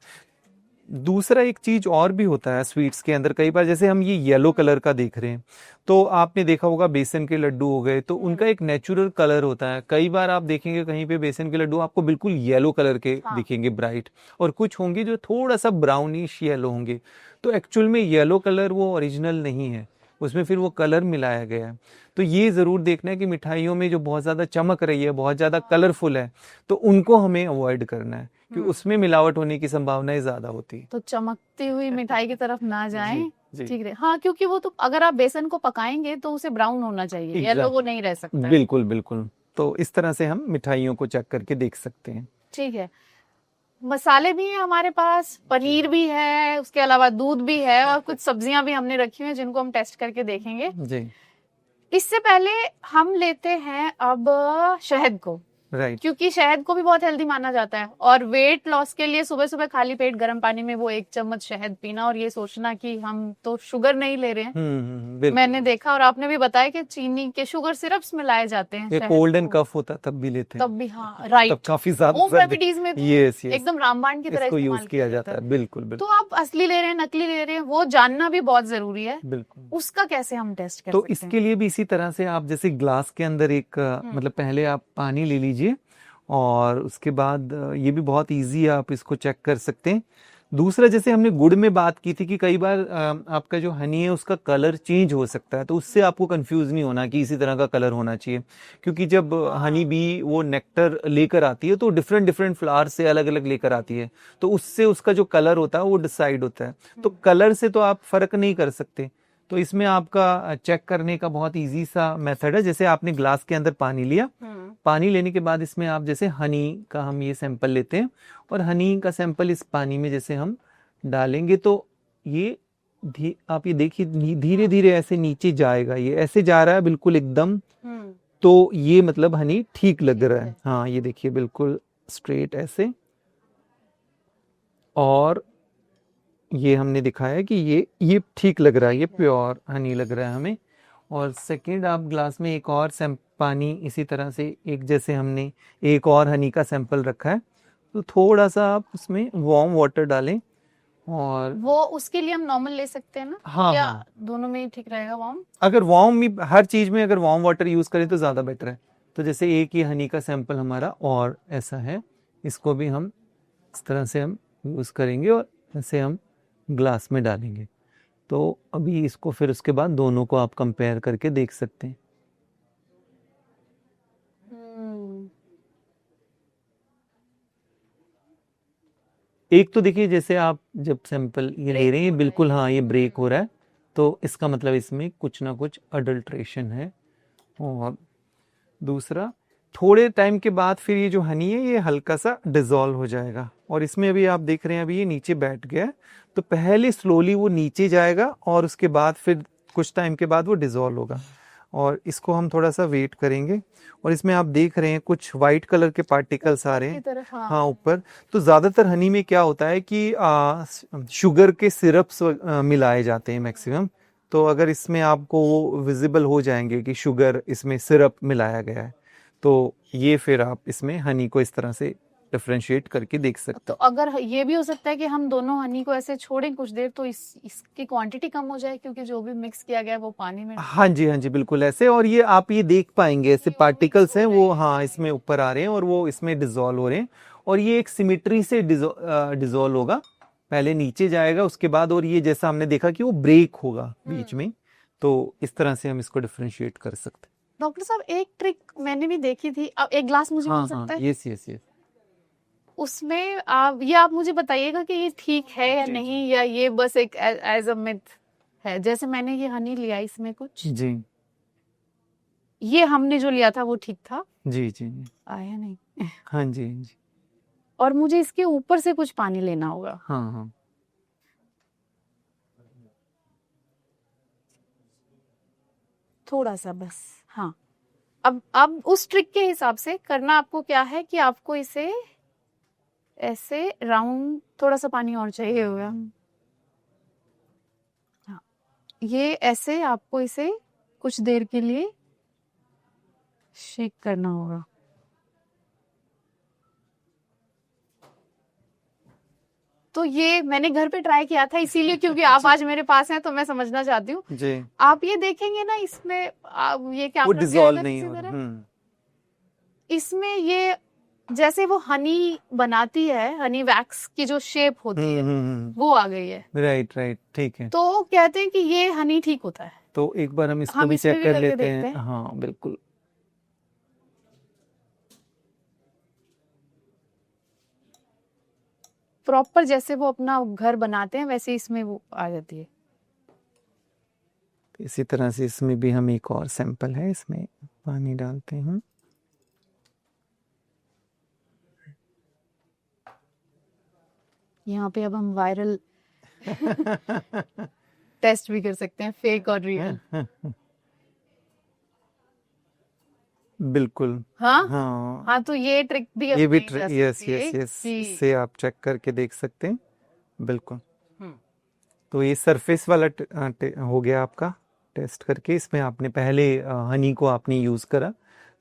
दूसरा एक चीज और भी होता है स्वीट्स के अंदर, कई बार जैसे हम ये येलो कलर का देख रहे हैं, तो आपने देखा होगा बेसन के लड्डू हो गए, तो उनका एक नेचुरल कलर होता है। कई बार आप देखेंगे कहीं पे बेसन के लड्डू आपको बिल्कुल येलो कलर के दिखेंगे ब्राइट, और कुछ होंगे जो थोड़ा सा ब्राउनिश येलो होंगे। तो एक्चुअल में येलो कलर वो ओरिजिनल नहीं है, उसमें फिर वो कलर मिलाया गया है। तो ये जरूर देखना है कि मिठाइयों में जो बहुत ज्यादा चमक रही है, बहुत ज्यादा कलरफुल है, तो उनको हमें अवॉइड करना है, क्योंकि उसमें मिलावट होने की संभावनाएं ज्यादा होती है। तो चमकती हुई मिठाई की तरफ ना जाएं। ठीक है। हाँ, क्योंकि वो तो अगर आप बेसन को पकाएंगे तो उसे ब्राउन होना चाहिए, येलो वो नहीं रह सकता। बिल्कुल बिल्कुल। तो इस तरह से हम मिठाइयों को चेक करके देख सकते हैं। ठीक है। मसाले भी हैं हमारे पास, पनीर भी है, उसके अलावा दूध भी है, और कुछ सब्जियां भी हमने रखी हुई हैं जिनको हम टेस्ट करके देखेंगे जी। इससे पहले हम लेते हैं अब शहद को, राइट, क्योंकि शहद को भी बहुत हेल्दी माना जाता है, और वेट लॉस के लिए सुबह सुबह खाली पेट गर्म पानी में वो 1 चम्मच शहद पीना, और ये सोचना कि हम तो शुगर नहीं ले रहे हैं। मैंने देखा और आपने भी बताया कि चीनी के शुगर सिरप्स में लाए जाते हैं। कोल्ड एंड कफ होता तब भी लेते हैं, तब भी। हाँ, राइट, तब काफी ज्यादा होम रेमेडीज में यस एकदम रामबाण की तरह इसको यूज किया जाता है। बिल्कुल बिल्कुल। तो आप असली ले रहे हैं नकली ले रहे हैं, वो जानना भी बहुत जरूरी है। बिल्कुल। उसका कैसे हम टेस्ट कर तो सकते हैं? इसके लिए भी इसी तरह से आप जैसे ग्लास के अंदर एक मतलब पहले आप पानी ले लीजिए, और उसके बाद ये भी बहुत इजी है, आप इसको चेक कर सकते हैं। दूसरा, जैसे हमने गुड़ में बात की थी कि कई बार आपका जो हनी है उसका कलर चेंज हो सकता है, तो उससे आपको कंफ्यूज नहीं होना कि इसी तरह का कलर होना चाहिए, क्योंकि जब हनी बी वो नेक्टर लेकर आती है तो डिफरेंट डिफरेंट फ्लावर से अलग अलग लेकर आती है, तो उससे उसका जो कलर होता है वो डिसाइड होता है। तो कलर से तो आप फर्क नहीं कर सकते, तो इसमें आपका चेक करने का बहुत इजी सा मेथड है। जैसे आपने ग्लास के अंदर पानी लिया, पानी लेने के बाद इसमें आप जैसे हनी का हम ये सैंपल लेते हैं, और हनी का सैंपल इस पानी में जैसे हम डालेंगे तो ये आप ये देखिए धीरे धीरे ऐसे नीचे जाएगा, ये ऐसे जा रहा है बिल्कुल एकदम, तो ये मतलब हनी ठीक लग रहा है। हाँ, ये देखिए बिल्कुल स्ट्रेट ऐसे, और ये हमने दिखाया कि ये ठीक लग रहा है, ये प्योर हनी लग रहा है हमें। और सेकंड, आप ग्लास में एक और पानी इसी तरह से एक जैसे हमने एक और हनी का सैंपल रखा है, तो थोड़ा सा आप उसमें वार्म वाटर डालें, और वो उसके लिए हम नॉर्मल ले सकते हैं ना? हाँ, या हाँ, दोनों में ही ठीक रहेगा वार्म? अगर वार्म में हर चीज में अगर वार्म वाटर यूज करें तो ज्यादा बेटर है। तो जैसे एक ही हनी का सैंपल हमारा और ऐसा है, इसको भी हम इस तरह से हम यूज करेंगे और ऐसे हम ग्लास में डालेंगे। तो अभी इसको फिर उसके बाद दोनों को आप कंपेयर करके देख सकते हैं। एक तो देखिए जैसे आप जब सैंपल ये ले रहे हैं बिल्कुल, हाँ, ये ब्रेक हो रहा है, तो इसका मतलब इसमें कुछ ना कुछ अडल्ट्रेशन है। और दूसरा, थोड़े टाइम के बाद फिर ये जो हनी है ये हल्का सा डिजोल्व हो जाएगा, और इसमें अभी आप देख रहे हैं अभी ये नीचे बैठ गया है, तो पहले स्लोली वो नीचे जाएगा और उसके बाद फिर कुछ टाइम के बाद वो डिजोल्व होगा। और इसको हम थोड़ा सा वेट करेंगे। और इसमें आप देख रहे हैं कुछ वाइट कलर के पार्टिकल्स आ रहे हैं, हाँ ऊपर। तो ज्यादातर हनी में क्या होता है कि शुगर के सिरप्स मिलाए जाते हैं मैक्सिमम। तो अगर इसमें आपको वो विजिबल हो जाएंगे कि शुगर इसमें सिरप मिलाया गया है, तो ये फिर आप इसमें हनी को इस तरह से डिफरेंशिएट करके देख सकते तो अगर ये भी हो सकता है कि हम दोनों हनी को ऐसे छोड़ें कुछ देर, तो इसकी क्वांटिटी कम हो जाए, क्योंकि जो भी मिक्स किया गया है वो पानी में। हाँ जी बिल्कुल ऐसे। और ये आप ये देख पाएंगे ऐसे पार्टिकल्स हैं वो, हाँ इसमें ऊपर आ रहे हैं और वो इसमें डिसॉल्व हो रहे हैं। और ये एक सिमेट्री से डिसॉल्व होगा, पहले नीचे जाएगा उसके बाद, और ये जैसा हमने देखा कि वो ब्रेक होगा बीच में। तो इस तरह से हम इसको डिफरेंशिएट कर सकते हैं। डॉक्टर साहब, एक ट्रिक मैंने भी देखी थी, अब एक ग्लास मुझे मिल सकता है? Yes yes yes. उसमें आप मुझे बताइएगा कि ये ठीक है या नहीं, या ये बस एक एज अ मिथ है। जैसे मैंने ये हनी लिया, इसमें कुछ जी, ये हमने जो लिया था वो ठीक था, जी जी, आया नहीं। हाँ जी जी, और मुझे इसके ऊपर से कुछ पानी लेना होगा। हाँ हाँ, थोड़ा सा बस, हाँ। अब उस ट्रिक के हिसाब से करना आपको क्या है कि आपको इसे ऐसे राउंड, थोड़ा सा पानी और चाहिए होगा। हाँ, ये ऐसे आपको इसे कुछ देर के लिए शेक करना होगा। तो ये मैंने घर पे ट्राई किया था, इसीलिए क्योंकि आप आज मेरे पास हैं तो मैं समझना चाहती हूँ जी। आप ये देखेंगे ना, इसमें ये क्या वो डिसॉल्व नहीं हो रहा। इसमें ये जैसे वो हनी बनाती है, हनी वैक्स की जो शेप होती है वो आ गई है। राइट राइट, ठीक है। तो कहते हैं कि ये हनी ठीक होता है। तो एक बार हम इसको भी चेक कर लेते हैं। हाँ बिल्कुल। प्रॉपर जैसे वो अपना घर बनाते हैं वैसे इसमें वो आ जाती है। इसी तरह से इसमें भी हम एक और सैंपल है, इसमें पानी डालते हैं। यहाँ पे अब हम वायरल टेस्ट भी कर सकते हैं, फेक और रियल। बिल्कुल। हाँ हाँ हाँ, तो ये ट्रिक भी ये भी यस यस यस, इससे आप चेक करके देख सकते हैं। बिल्कुल। तो ये सरफेस वाला हो गया आपका टेस्ट करके। इसमें आपने पहले हनी को आपने यूज करा,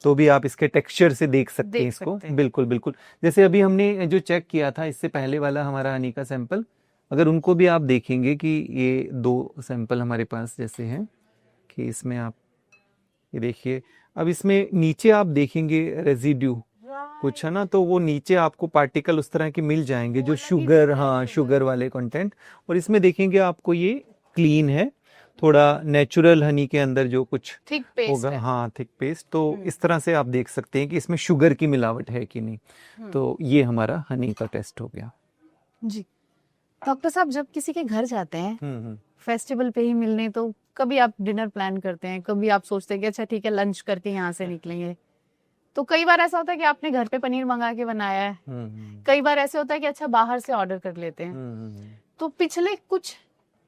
तो भी आप इसके टेक्सचर से देख सकते हैं इसको। बिल्कुल बिल्कुल। जैसे अभी हमने जो चेक किया था इससे पहले वाला हमारा हनी का सैंपल, अगर उनको भी आप देखेंगे कि ये दो सैंपल हमारे पास जैसे हैं, कि इसमें आप ये देखिए, अब इसमें नीचे आप देखेंगे रेजिड्यू कुछ है ना, तो वो नीचे आपको पार्टिकल उस तरह के मिल जाएंगे जो शुगर, हाँ शुगर वाले कंटेंट। और इसमें देखेंगे आपको ये क्लीन है, थोड़ा नेचुरल हनी के अंदर जो कुछ होगा, हाँ थिक पेस्ट। तो इस तरह से आप देख सकते हैं कि इसमें शुगर की मिलावट है कि नहीं। तो ये हमारा हनी का टेस्ट हो गया जी। डॉक्टर साहब, जब किसी के घर जाते हैं फेस्टिवल पे ही मिलने, तो कभी आप डिनर प्लान करते हैं, कभी आप सोचते हैं कि अच्छा ठीक है लंच करके यहाँ से निकलेंगे, तो कई बार ऐसा होता है कि आपने घर पे पनीर मंगा के बनाया है, कई बार ऐसे होता है कि अच्छा बाहर से ऑर्डर कर लेते हैं। तो पिछले कुछ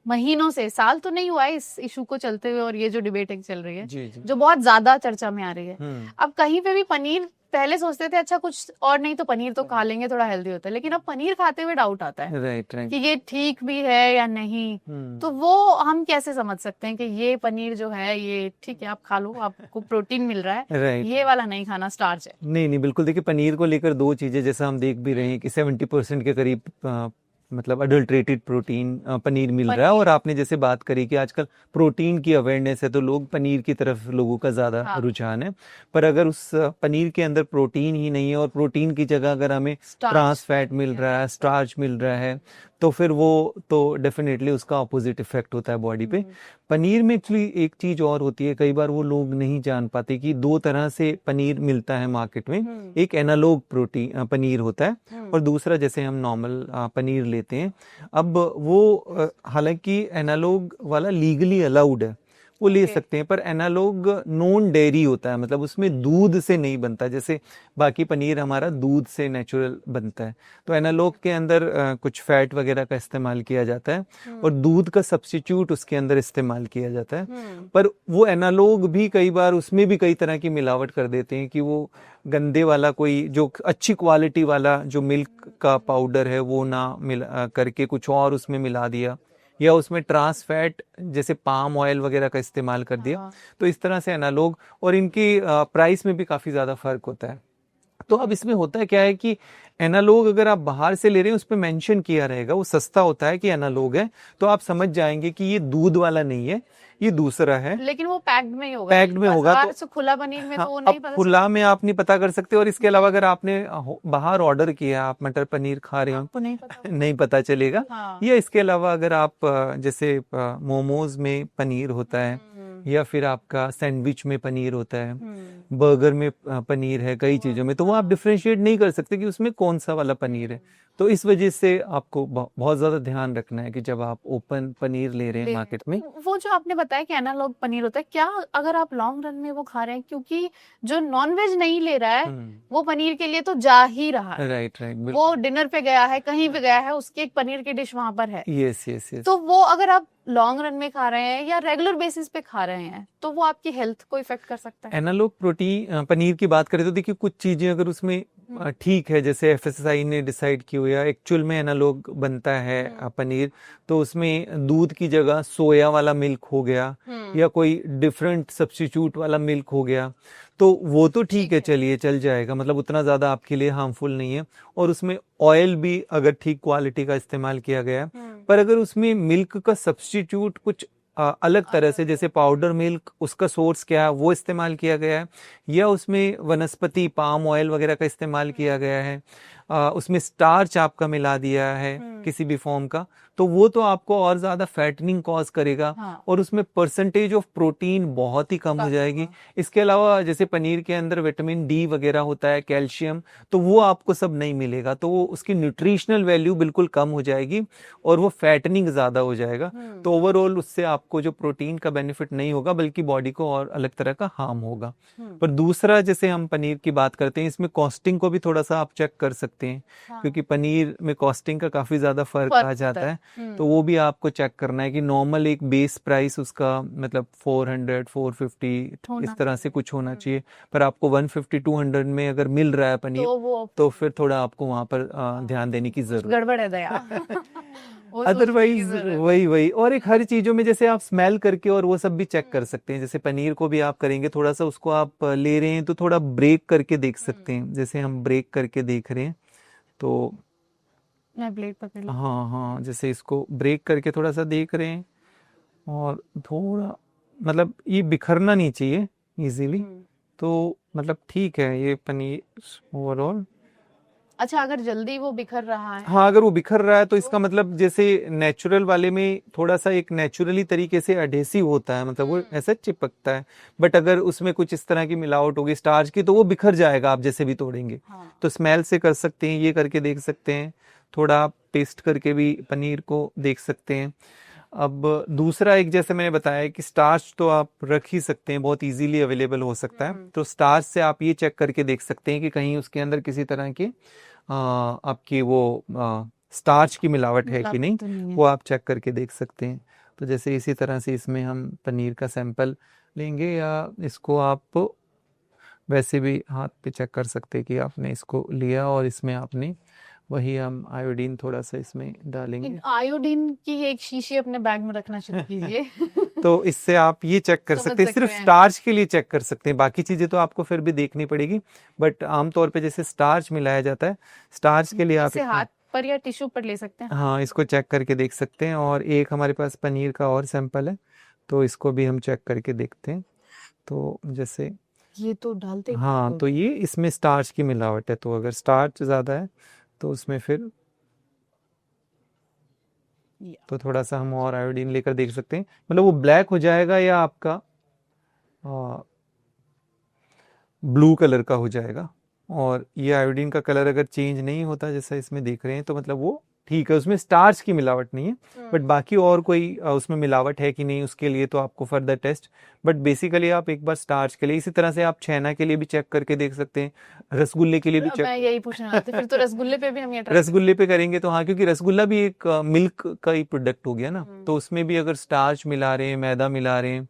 महीनों से, साल तो नहीं हुआ है इस इशू को चलते हुए, और ये जो डिबेटिंग चल रही है जी। जो बहुत ज्यादा चर्चा में आ रही है, अब कहीं पे भी पनीर, पहले सोचते थे अच्छा कुछ और नहीं तो पनीर तो खा लेंगे, थोड़ा हेल्दी होता है, लेकिन अब पनीर खाते हुए डाउट आता है राइट कि ये ठीक भी है या नहीं। तो वो हम कैसे समझ सकते हैं कि ये पनीर जो है ये ठीक है, आप खा लो, आपको प्रोटीन मिल रहा है, ये वाला नहीं खाना, स्टार्च है। नहीं बिल्कुल। देखिए पनीर को लेकर दो चीजें, जैसा हम देख भी रहे हैं कि 70% के करीब मतलब अडल्ट्रेटेड प्रोटीन पनीर मिल रहा है। और आपने जैसे बात करी कि आजकल प्रोटीन की अवेयरनेस है, तो लोग पनीर की तरफ लोगों का ज्यादा रुझान है। पर अगर उस पनीर के अंदर प्रोटीन ही नहीं है, और प्रोटीन की जगह अगर हमें ट्रांस फैट मिल रहा है, स्टार्च मिल रहा है, तो फिर वो तो डेफिनेटली उसका ऑपोजिट इफेक्ट होता है बॉडी पे। पनीर में एक्चुअली एक चीज और होती है, कई बार वो लोग नहीं जान पाते कि दो तरह से पनीर मिलता है मार्केट में। एक एनालॉग प्रोटीन पनीर होता है और दूसरा जैसे हम नॉर्मल पनीर लेते हैं। अब वो हालांकि एनालॉग वाला लीगली अलाउड है, वो ले सकते हैं, पर एनालॉग नॉन डेयरी होता है, मतलब उसमें दूध से नहीं बनता। जैसे बाकी पनीर हमारा दूध से नेचुरल बनता है, तो एनालॉग के अंदर कुछ फैट वगैरह का इस्तेमाल किया जाता है और दूध का सब्स्टिट्यूट उसके अंदर इस्तेमाल किया जाता है। पर वो एनालॉग भी कई बार उसमें भी कई तरह की मिलावट कर देते हैं कि वो गंदे वाला कोई जो अच्छी क्वालिटी वाला जो मिल्क का पाउडर है वो ना मिला करके कुछ और उसमें मिला दिया, या उसमें ट्रांस फैट जैसे पाम ऑयल वगैरह का इस्तेमाल कर दिया। तो इस तरह से एनालॉग और इनकी प्राइस में भी काफी ज्यादा फर्क होता है। तो अब इसमें होता है क्या है कि एनालॉग अगर आप बाहर से ले रहे हैं उस पर मेंशन किया रहेगा, वो सस्ता होता है कि एनालॉग है, तो आप समझ जाएंगे कि ये दूध वाला नहीं है, ये दूसरा है। लेकिन वो पैक्ड में ही होगा, पैक्ड में होगा। तो खुला पनीर में हाँ, तो वो नहीं पता खुला में आप नहीं पता कर सकते। और इसके अलावा अगर आपने बाहर ऑर्डर किया, आप मटर पनीर खा रहे हो, आपको नहीं पता नहीं पता चलेगा। हाँ। या इसके अलावा अगर आप जैसे मोमोज में पनीर होता है, या फिर आपका सैंडविच में पनीर होता है, बर्गर में पनीर है, कई चीजों में, तो वो आप डिफरेंशिएट नहीं कर सकते कि उसमें कौन सा वाला पनीर है। तो इस वजह से आपको बहुत ज्यादा ध्यान रखना है कि जब आप ओपन पनीर ले रहे हैं मार्केट में। वो जो आपने बताया कि एनालॉग पनीर होता है, क्या अगर आप लॉन्ग रन में वो खा रहे हैं, क्योंकि जो नॉनवेज नहीं ले रहा है वो पनीर के लिए तो जा ही रहा है, राइट, वो डिनर पे गया है, कहीं पे गया है, उसकी एक पनीर की डिश वहां पर है। Yes yes yes. तो वो अगर आप लॉन्ग रन में खा रहे हैं या रेगुलर बेसिस पे खा रहे हैं तो वो आपकी हेल्थ को इफेक्ट कर सकता है। एनालॉग प्रोटीन पनीर की बात करें तो देखिए कुछ चीजें अगर उसमें ठीक है, जैसे एफएसएसआई ने डिसाइड किया हुआ एक्चुअल में एनालॉग बनता है पनीर, तो उसमें दूध की जगह सोया वाला मिल्क हो गया या कोई डिफरेंट सब्स्टिट्यूट वाला मिल्क हो गया, तो वो तो ठीक है, चलिए चल जाएगा, मतलब उतना ज्यादा आपके लिए हार्मफुल नहीं है। और उसमें ऑयल भी अगर ठीक क्वालिटी का इस्तेमाल किया गया है। पर अगर उसमें मिल्क का सब्स्टिट्यूट कुछ अलग तरह से, जैसे पाउडर मिल्क, उसका सोर्स क्या है वो इस्तेमाल किया गया है, या उसमें वनस्पति पाम ऑयल वगैरह का इस्तेमाल किया गया है, उसमें स्टार्च आपका मिला दिया है किसी भी फॉर्म का, तो वो तो आपको और ज्यादा फैटनिंग कॉज करेगा। और उसमें परसेंटेज ऑफ प्रोटीन बहुत ही कम हो जाएगी। इसके अलावा जैसे पनीर के अंदर विटामिन डी वगैरह होता है, कैल्शियम, तो वो आपको सब नहीं मिलेगा, तो वो उसकी न्यूट्रिशनल वैल्यू बिल्कुल कम हो जाएगी और वो फैटनिंग ज्यादा हो जाएगा। तो ओवरऑल उससे आपको जो प्रोटीन का बेनिफिट नहीं होगा बल्कि बॉडी को और अलग तरह का हार्म होगा। पर दूसरा, जैसे हम पनीर की बात करते हैं, इसमें कॉस्टिंग को भी थोड़ा सा आप चेक कर सकते हैं, क्योंकि पनीर में कॉस्टिंग का काफी ज्यादा फर्क आ जाता है। तो वो भी आपको चेक करना है कि नॉर्मल एक बेस प्राइस उसका मतलब 400 450 इस तरह से कुछ होना चाहिए, पर आपको 150 200 में अगर मिल रहा है पनीर तो फिर थोड़ा आपको वहां पर ध्यान देने की जरूरत, गड़बड़ है दया। अदरवाइज वही और एक हर चीजों में जैसे आप स्मेल करके और वो सब भी चेक कर सकते हैं। जैसे पनीर को भी आप करेंगे, थोड़ा सा उसको आप ले रहे हैं तो थोड़ा ब्रेक करके देख सकते हैं। जैसे हम ब्रेक करके देख रहे हैं तो मैं ब्लेड पकड़ लूं। हाँ, जैसे इसको ब्रेक करके थोड़ा सा देख रहे हैं और थोड़ा मतलब ये बिखरना नहीं चाहिए इजीली, तो मतलब ठीक है ये पनीर ओवरऑल। अच्छा, अगर जल्दी वो बिखर रहा है, हाँ, अगर वो बिखर रहा है तो इसका मतलब जैसे नेचुरल वाले में थोड़ा सा एक नेचुरली तरीके से एडहेसिव होता है, मतलब वो ऐसा चिपकता है। बट अगर उसमें कुछ इस तरह की मिलावट होगी स्टार्च की तो वो बिखर जाएगा आप जैसे भी तोड़ेंगे। तो स्मेल से कर सकते हैं, ये करके देख सकते हैं, थोड़ा आप टेस्ट करके भी पनीर को देख सकते हैं। अब दूसरा एक, जैसे मैंने बताया कि स्टार्च तो आप रख ही सकते हैं, बहुत इजीली अवेलेबल हो सकता है। तो स्टार्च से आप ये चेक करके देख सकते हैं कि कहीं उसके अंदर किसी तरह की आपकी वो स्टार्च की मिलावट है कि नहीं, वो आप चेक करके देख सकते हैं। तो जैसे इसी तरह से इसमें हम पनीर का सैंपल लेंगे, या इसको आप वैसे भी हाथ पे चेक कर सकते हैं कि आपने इसको लिया और इसमें आपने वही हम आयोडीन थोड़ा सा इसमें डालेंगे। आयोडीन की एक शीशी अपने बैग में रखना शुरू कीजिए। तो इससे आप ये चेक कर सकते हैं, सिर्फ स्टार्च के लिए चेक कर सकते हैं, बाकी चीजें तो आपको फिर भी देखनी पड़ेगी। बट आमतौर पे जैसे स्टार्च मिलाया जाता है, स्टार्च के लिए आप हाथ पर या टिश्यू पर ले सकते हैं। हाँ, इसको चेक करके देख सकते हैं। और एक हमारे पास पनीर का और सैंपल है, तो इसको भी हम चेक करके देखते हैं। तो जैसे ये तो डालते, हाँ, तो ये इसमें स्टार्च की मिलावट है, तो अगर स्टार्च ज्यादा है तो उसमें फिर तो थोड़ा सा हम और आयोडीन लेकर देख सकते हैं, मतलब वो ब्लैक हो जाएगा या आपका ब्लू कलर का हो जाएगा। और ये आयोडीन का कलर अगर चेंज नहीं होता जैसा इसमें देख रहे हैं तो मतलब वो ठीक है, उसमें स्टार्च की मिलावट नहीं है। बट बाकी और कोई उसमें मिलावट है कि नहीं उसके लिए तो आपको फर्दर टेस्ट, बट बेसिकली आप एक बार स्टार्च के लिए, इसी तरह से आप छेना के लिए भी चेक करके देख सकते हैं, रसगुल्ले के लिए भी चेक। मैं यही पूछने वाली थी, फिर तो रसगुल्ले पे भी हम ये रसगुल्ले पे करेंगे तो हाँ, क्योंकि रसगुल्ला भी एक मिल्क का ही प्रोडक्ट हो गया ना, तो उसमें भी अगर स्टार्च मिला रहे हैं, मैदा मिला रहे हैं,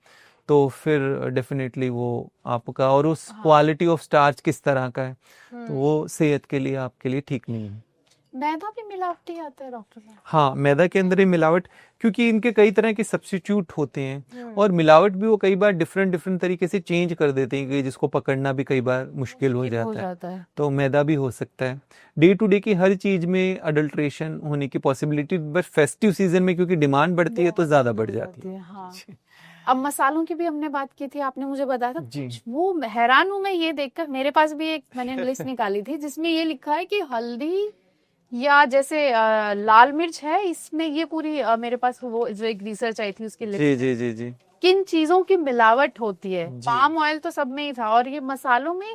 तो फिर डेफिनेटली वो आपका, और उस क्वालिटी ऑफ स्टार्च किस तरह का है, तो वो सेहत के लिए आपके लिए ठीक नहीं है। मैदा भी मिलावटी आता है डॉक्टर साहब? हाँ, मैदा के अंदर ही मिलावट, क्योंकि इनके कई तरह के सब्स्टिट्यूट होते हैं, और मिलावट भी वो कई बार डिफरेंट तरीके से चेंज कर देते हैं कि जिसको पकड़ना भी कई बार मुश्किल हो जाता है। तो मैदा भी हो सकता है। डे टू डे की हर चीज में अडल्ट्रेशन होने की पॉसिबिलिटी, बट फेस्टिव सीजन में क्योंकि डिमांड बढ़ती है तो ज्यादा बढ़ जाती है। हाँ। अब मसालों की भी हमने बात की थी, आपने मुझे बताया था जी। वो हैरान हूं मैं ये देखकर, मेरे पास भी एक मैंने लिस्ट निकाली थी जिसमें ये लिखा है कि हल्दी या जैसे लाल मिर्च है, इसमें ये पूरी मेरे पास वो जो एक रिसर्च आई थी उसकी लिस्ट जी जी जी जी किन चीजों की मिलावट होती है। पाम ऑयल तो सब में ही था, और ये मसालों में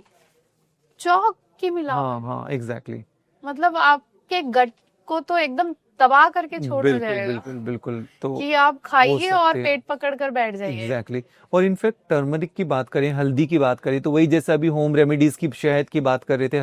चौक की मिलावट। हाँ हाँ एग्जैक्टली, मतलब आपके गट को तो एकदम तबाह करके छोड़ बिल्कुल जाएगा बिल्कुल बिल्कुल। तो कि आप खाइए और सकते हैं। पेट पकड़ कर बैठ जाइए। एग्जैक्टली और इनफैक्ट टर्मरिक की बात करें, हल्दी की बात करें, तो वही जैसे अभी होम रेमेडीज की शहद की बात कर रहे थे,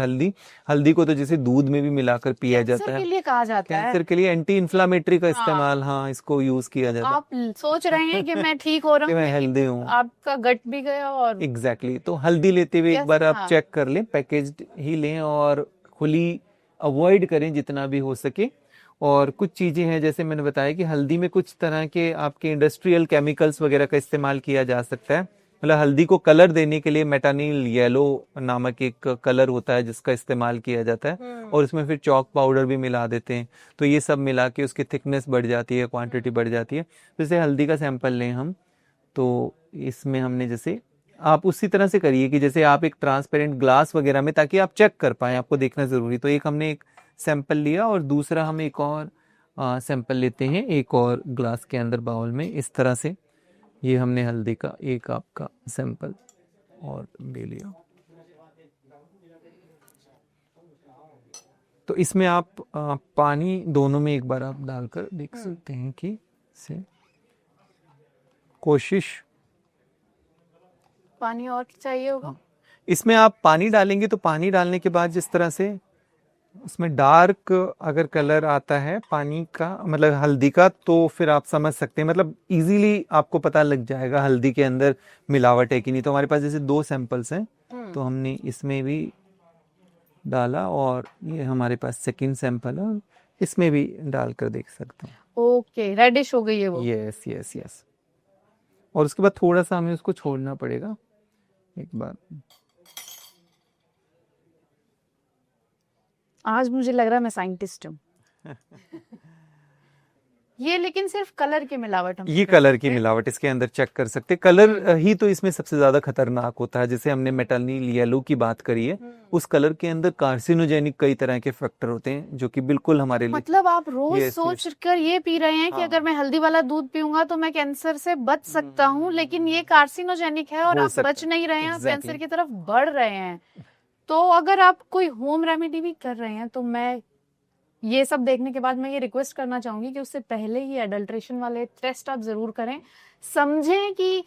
हल्दी को तो जैसे दूध में भी मिलाकर पिया जाता कैंसर है, के लिए कहा जाता है, कैंसर के लिए एंटी इन्फ्लामेटरी का इस्तेमाल, हाँ इसको यूज किया जाता है। आप सोच रहे हैं कि मैं ठीक हो रहा कि हूँ, मैं हेल्दी हूँ, आपका गट भी गया। और एग्जैक्टली तो हल्दी लेते हुए एक बार आप हाँ। चेक कर लें, पैकेज्ड ही लें और खुली अवॉइड करें जितना भी हो सके। और कुछ चीजें हैं जैसे मैंने बताया कि हल्दी में कुछ तरह के आपके इंडस्ट्रियल केमिकल्स वगैरह का इस्तेमाल किया जा सकता है। मतलब हल्दी को कलर देने के लिए मेटानिल येलो नामक एक कलर होता है जिसका इस्तेमाल किया जाता है, और उसमें फिर चॉक पाउडर भी मिला देते हैं, तो ये सब मिला के उसकी थिकनेस बढ़ जाती है, क्वांटिटी बढ़ जाती है। जैसे हल्दी का सैंपल लें हम, तो इसमें हमने जैसे, आप उसी तरह से करिए कि जैसे आप एक ट्रांसपेरेंट ग्लास वगैरह में, ताकि आप चेक कर पाए, आपको देखना जरूरी। तो एक हमने एक सैंपल लिया और दूसरा हम एक और सैंपल लेते हैं एक और ग्लास के अंदर बाउल में, इस तरह से। ये हमने हल्दी का एक आपका सैंपल और ले लिया। तो इसमें आप पानी दोनों में एक बार आप डालकर देख सकते हैं कि से कोशिश, पानी और चाहिए होगा। इसमें आप पानी डालेंगे तो पानी डालने के बाद जिस तरह से उसमें डार्क अगर कलर आता है पानी का, मतलब हल्दी का, तो फिर आप समझ सकते हैं, मतलब इजीली आपको पता लग जाएगा हल्दी के अंदर मिलावट है कि नहीं। तो हमारे पास जैसे 2 सैंपल्स हैं, तो हमने इसमें भी डाला और ये हमारे पास सेकंड सैंपल है, इसमें भी डालकर देख सकते हैं। ओके, रेडिश हो गई है वो। Yes yes yes. और उसके बाद थोड़ा सा हमें उसको छोड़ना पड़ेगा एक बार। आज मुझे लग रहा है मैं साइंटिस्ट हूँ। ये लेकिन सिर्फ कलर की मिलावट हम ये कलर की मिलावट इसके अंदर चेक कर सकते, कलर ही तो इसमें सबसे ज्यादा खतरनाक होता है। जैसे हमने मेटानिल येलो की बात करी है, उस कलर के अंदर कार्सिनोजेनिक कई तरह के फैक्टर होते हैं जो कि बिल्कुल हमारे लिए, मतलब आप रोज Yes, सोच कर ये पी रहे हैं कि अगर मैं हल्दी वाला दूध पीऊंगा तो मैं कैंसर से बच सकता हूँ, लेकिन ये कार्सिनोजेनिक है और हो आप सकता बच नहीं रहे हैं, आप Exactly. कैंसर की तरफ बढ़ रहे हैं। तो अगर आप कोई होम रेमेडी भी कर रहे हैं तो मैं ये सब देखने के बाद मैं ये रिक्वेस्ट करना चाहूंगी कि उससे पहले ही एडल्ट्रेशन वाले टेस्ट आप जरूर करें, समझें कि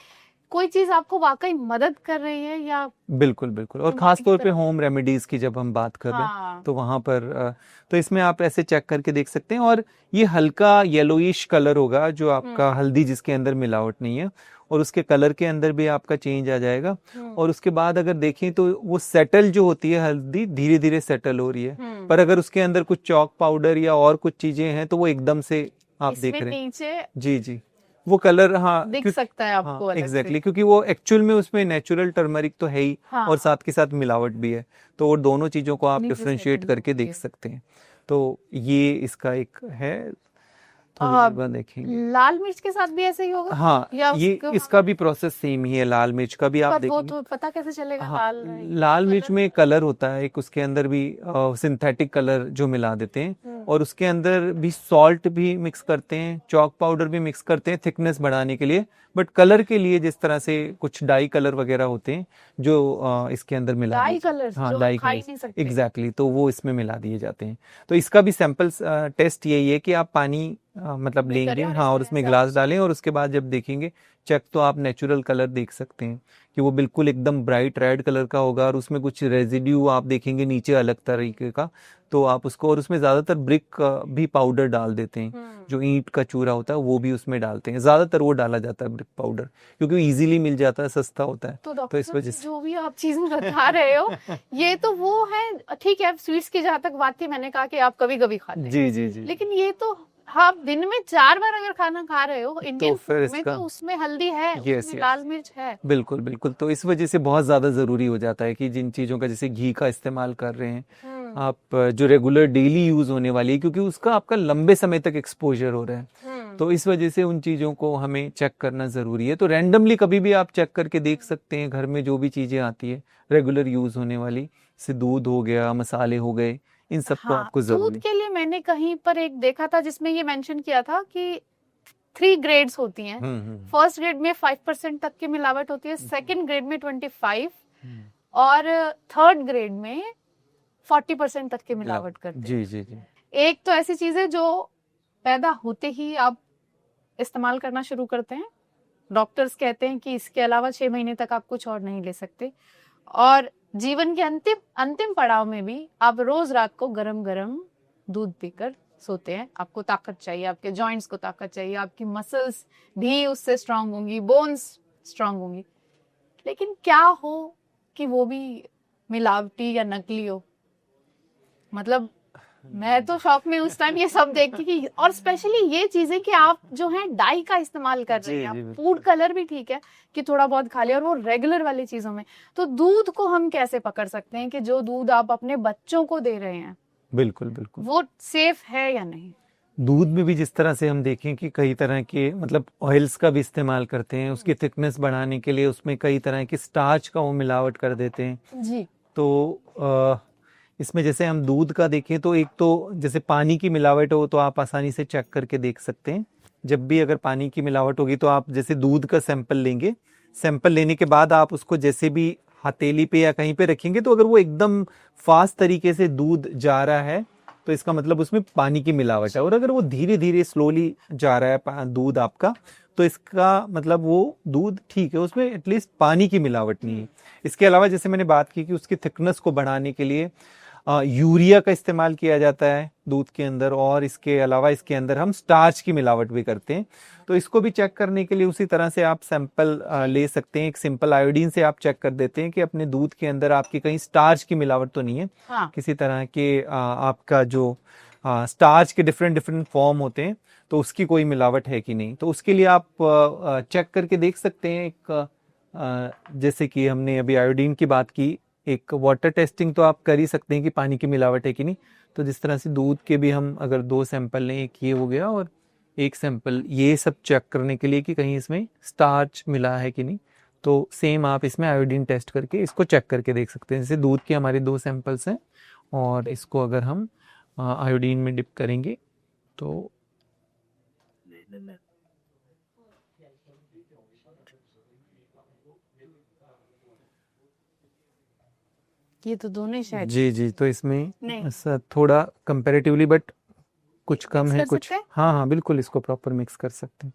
कोई चीज आपको वाकई मदद कर रही है या। बिल्कुल बिल्कुल। और खास तौर पे होम रेमेडीज की जब हम बात कर रहे हैं तो वहां पर तो इसमें आप ऐसे चेक करके देख सकते हैं, और ये हल्का येलोइश कलर होगा जो आपका हल्दी जिसके अंदर मिलावट नहीं है, और उसके कलर के अंदर भी आपका चेंज आ जाएगा। और उसके बाद अगर देखें तो वो सेटल जो होती है हल्दी, धीरे धीरे सेटल हो रही है, पर अगर उसके अंदर कुछ चॉक पाउडर या और कुछ चीजें हैं तो वो एकदम से आप देख रहे हैं नीचे जी जी वो कलर, हाँ दिख सकता है आपको। हाँ, एग्जैक्टली क्योंकि वो एक्चुअल में उसमें नेचुरल टर्मरिक तो है ही, और साथ के साथ मिलावट भी है, तो वो दोनों चीजों को आप डिफरेंशिएट करके देख सकते हैं। तो ये इसका एक है, थोड़ी देर देखेंगे। लाल मिर्च के साथ भी ऐसे ही होगा? हाँ, ये इसका भी प्रोसेस सेम ही है, लाल मिर्च का भी आप देखेंगे। वो तो पता कैसे चलेगा? हाँ, लाल मिर्च में कलर होता है एक, उसके अंदर भी सिंथेटिक कलर जो मिला देते हैं, और उसके अंदर भी सॉल्ट भी मिक्स करते हैं, चॉक पाउडर भी मिक्स करते हैं थिकनेस बढ़ाने के लिए, बट कलर के लिए जिस तरह से कुछ डाई कलर वगैरह होते हैं जो इसके अंदर मिला डाई कलर हाँ जो डाई खा ही कलर नहीं सकते। एग्जैक्टली, तो वो इसमें मिला दिए जाते हैं। तो इसका भी सैंपल टेस्ट यही है कि आप पानी मतलब लेंगे हाँ और उसमें ग्लास डालें और उसके बाद जब देखेंगे चेक, तो आप नेचुरल कलर देख सकते हैं कि वो बिल्कुल एकदम ब्राइट रेड कलर का होगा और उसमें कुछ रेजिड्यू आप देखेंगे नीचे अलग तरीके का, तो आप उसको, और उसमें ज्यादातर ब्रिक भी पाउडर डाल देते हैं, जो ईंट का चूरा होता है वो भी उसमें डालते हैं, ज्यादातर वो डाला जाता है ब्रिक पाउडर, क्योंकि इजीली मिल जाता है, सस्ता होता है। तो इस वजह से जो भी आप चीजें बता रहे हो ये तो वो है, ठीक है, स्वीट्स की जहाँ तक बात थी मैंने कहा कि आप कभी कभी खाते हैं, जी जी जी, लेकिन ये तो आप दिन में 4 बार अगर खाना खा रहे हो इंडियन फिर में, तो उसमें हल्दी है, उसमें लाल मिर्च है। बिल्कुल बिल्कुल, तो इस वजह से बहुत ज्यादा जरूरी हो जाता है कि जिन चीजों का जैसे घी का इस्तेमाल कर रहे हैं आप, जो रेगुलर डेली यूज होने वाली है, क्योंकि उसका आपका लंबे समय तक एक्सपोजर हो रहा है, तो इस वजह से उन चीजों को हमें चेक करना जरूरी है। तो रैंडमली कभी भी आप चेक करके देख सकते हैं, घर में जो भी चीजें आती है रेगुलर यूज होने वाली, से दूध हो गया, मसाले हो गए, इन सब को आपको जरूरी। दूध के लिए मैंने कहीं पर एक देखा था जिसमें ये मेंशन किया था कि 3 ग्रेड्स होती हैं। फर्स्ट ग्रेड में 5% तक की मिलावट होती है, सेकंड ग्रेड में 25 और थर्ड ग्रेड में 40% तक की मिलावट करते हैं। जी जी जी। एक तो ऐसी चीज है जो पैदा होते ही आप इस्तेमाल करना शुरू करते हैं, डॉक्टर्स कहते हैं कि इसके अलावा 6 महीने तक आप कुछ और नहीं ले सकते, और जीवन के अंतिम पड़ाव में भी आप रोज रात को गरम गरम दूध पीकर सोते हैं। आपको ताकत चाहिए, आपके जॉइंट्स को ताकत चाहिए, आपकी मसल्स भी उससे स्ट्रांग होंगी, बोन्स स्ट्रांग होंगी, लेकिन क्या हो कि वो भी मिलावटी या नकली हो। मतलब मैं तो शौक में उस टाइम ये सब देखती कि, और स्पेशली ये चीजें कि आप जो है डाई का इस्तेमाल कर रहे हैं, आप फूड कलर भी ठीक है कि थोड़ा बहुत खा लिया, और वो रेगुलर वाली चीजों में, तो दूध को हम कैसे पकड़ सकते हैं कि जो दूध आप अपने बच्चों को दे रहे हैं बिल्कुल बिल्कुल वो सेफ है या नहीं। दूध में भी जिस तरह से हम देखें कि कई तरह के मतलब ऑयल्स का भी इस्तेमाल करते हैं, उसकी थिकनेस बढ़ाने के लिए उसमें कई तरह के स्टार्च का वो मिलावट कर देते हैं जी। तो इसमें जैसे हम दूध का देखें तो एक तो जैसे पानी की मिलावट हो तो आप आसानी से चेक करके देख सकते हैं। जब भी अगर पानी की मिलावट होगी तो आप जैसे दूध का सैंपल लेंगे, सैंपल लेने के बाद आप उसको जैसे भी हथेली पे या कहीं पे रखेंगे, तो अगर वो एकदम फास्ट तरीके से दूध जा रहा है तो इसका मतलब उसमें पानी की मिलावट है, और अगर वो धीरे धीरे स्लोली जा रहा है दूध आपका, तो इसका मतलब वो दूध ठीक है, उसमें एटलीस्ट पानी की मिलावट नहीं है। इसके अलावा जैसे मैंने बात की कि उसकी थिकनेस को बढ़ाने के लिए यूरिया का इस्तेमाल किया जाता है दूध के अंदर, और इसके अलावा इसके अंदर हम स्टार्च की मिलावट भी करते हैं। तो इसको भी चेक करने के लिए उसी तरह से आप सैंपल ले सकते हैं, एक सिंपल आयोडीन से आप चेक कर देते हैं कि अपने दूध के अंदर आपकी कहीं स्टार्च की मिलावट तो नहीं है। हाँ। किसी तरह के आपका जो स्टार्च के डिफरेंट फॉर्म होते हैं तो उसकी कोई मिलावट है कि नहीं, तो उसके लिए आप चेक करके देख सकते हैं। एक जैसे कि हमने अभी आयोडीन की बात की, एक वाटर टेस्टिंग तो आप कर ही सकते हैं कि पानी की मिलावट है कि नहीं। तो जिस तरह से दूध के भी हम अगर 2 सैंपल लें, एक ये हो गया और एक सैंपल, ये सब चेक करने के लिए कि कहीं इसमें स्टार्च मिला है कि नहीं, तो सेम आप इसमें आयोडीन टेस्ट करके इसको चेक करके देख सकते हैं। जैसे दूध के हमारे 2 सैंपल्स हैं और इसको अगर हम आयोडीन में डिप करेंगे तो ये तो दोनों शायद जी जी, तो इसमें ऐसा थोड़ा कंपैरेटिवली बट कुछ कम है कुछ। हाँ हाँ बिल्कुल, इसको प्रॉपर मिक्स कर सकते हैं।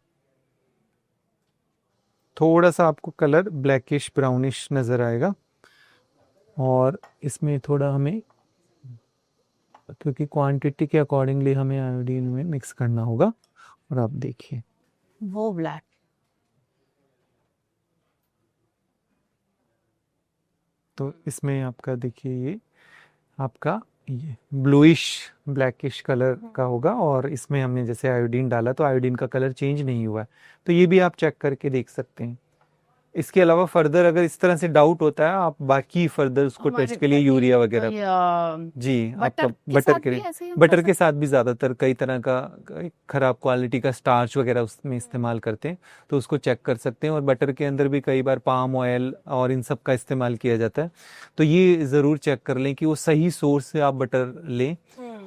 थोड़ा सा आपको कलर ब्लैकिश ब्राउनिश नजर आएगा, और इसमें थोड़ा हमें, क्योंकि क्वांटिटी के अकॉर्डिंगली हमें आयोडीन में मिक्स करना होगा। और आप देखिए वो ब्लैक, तो इसमें आपका देखिए ये आपका ये ब्लूइश ब्लैकिश कलर का होगा, और इसमें हमने जैसे आयोडीन डाला तो आयोडीन का कलर चेंज नहीं हुआ है, तो ये भी आप चेक करके देख सकते हैं। इसके अलावा फर्दर अगर इस तरह से डाउट होता है, आप बाकी फर्दर उसको टेस्ट के लिए यूरिया वगैरह जी आपका बटर के साथ भी ज्यादातर कई तरह का खराब क्वालिटी का स्टार्च वगैरह उसमें इस्तेमाल करते हैं, तो उसको चेक कर सकते हैं। और बटर के अंदर भी कई बार पाम ऑयल और इन सब का इस्तेमाल किया जाता है, तो ये जरूर चेक कर लें कि वो सही सोर्स से आप बटर लें।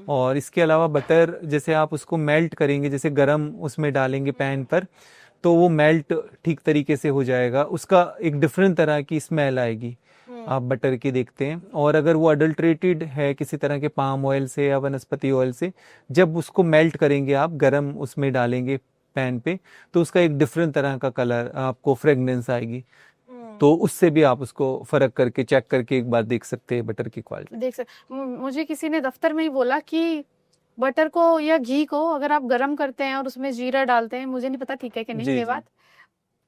और इसके अलावा बटर जैसे आप उसको मेल्ट करेंगे, जैसे गरम उसमें डालेंगे पैन पर, तो वो मेल्ट ठीक तरीके से हो जाएगा, उसका एक डिफरेंट तरह की स्मेल आएगी आप बटर की देखते हैं। और अगर वो अडल्ट्रेटेड है किसी तरह के पाम ऑयल से या वनस्पति ऑयल से, जब उसको मेल्ट करेंगे आप गरम उसमें डालेंगे पैन पे, तो उसका एक डिफरेंट तरह का कलर आपको फ्रेगनेंस आएगी। तो उससे भी आप उसको फर्क करके चेक करके एक बार देख सकते हैं बटर की क्वालिटी। देख सकते, मुझे किसी ने दफ्तर में ही बोला कि बटर को या घी को अगर आप गरम करते हैं और उसमें जीरा डालते हैं, मुझे नहीं पता ठीक है कि नहीं ये बात,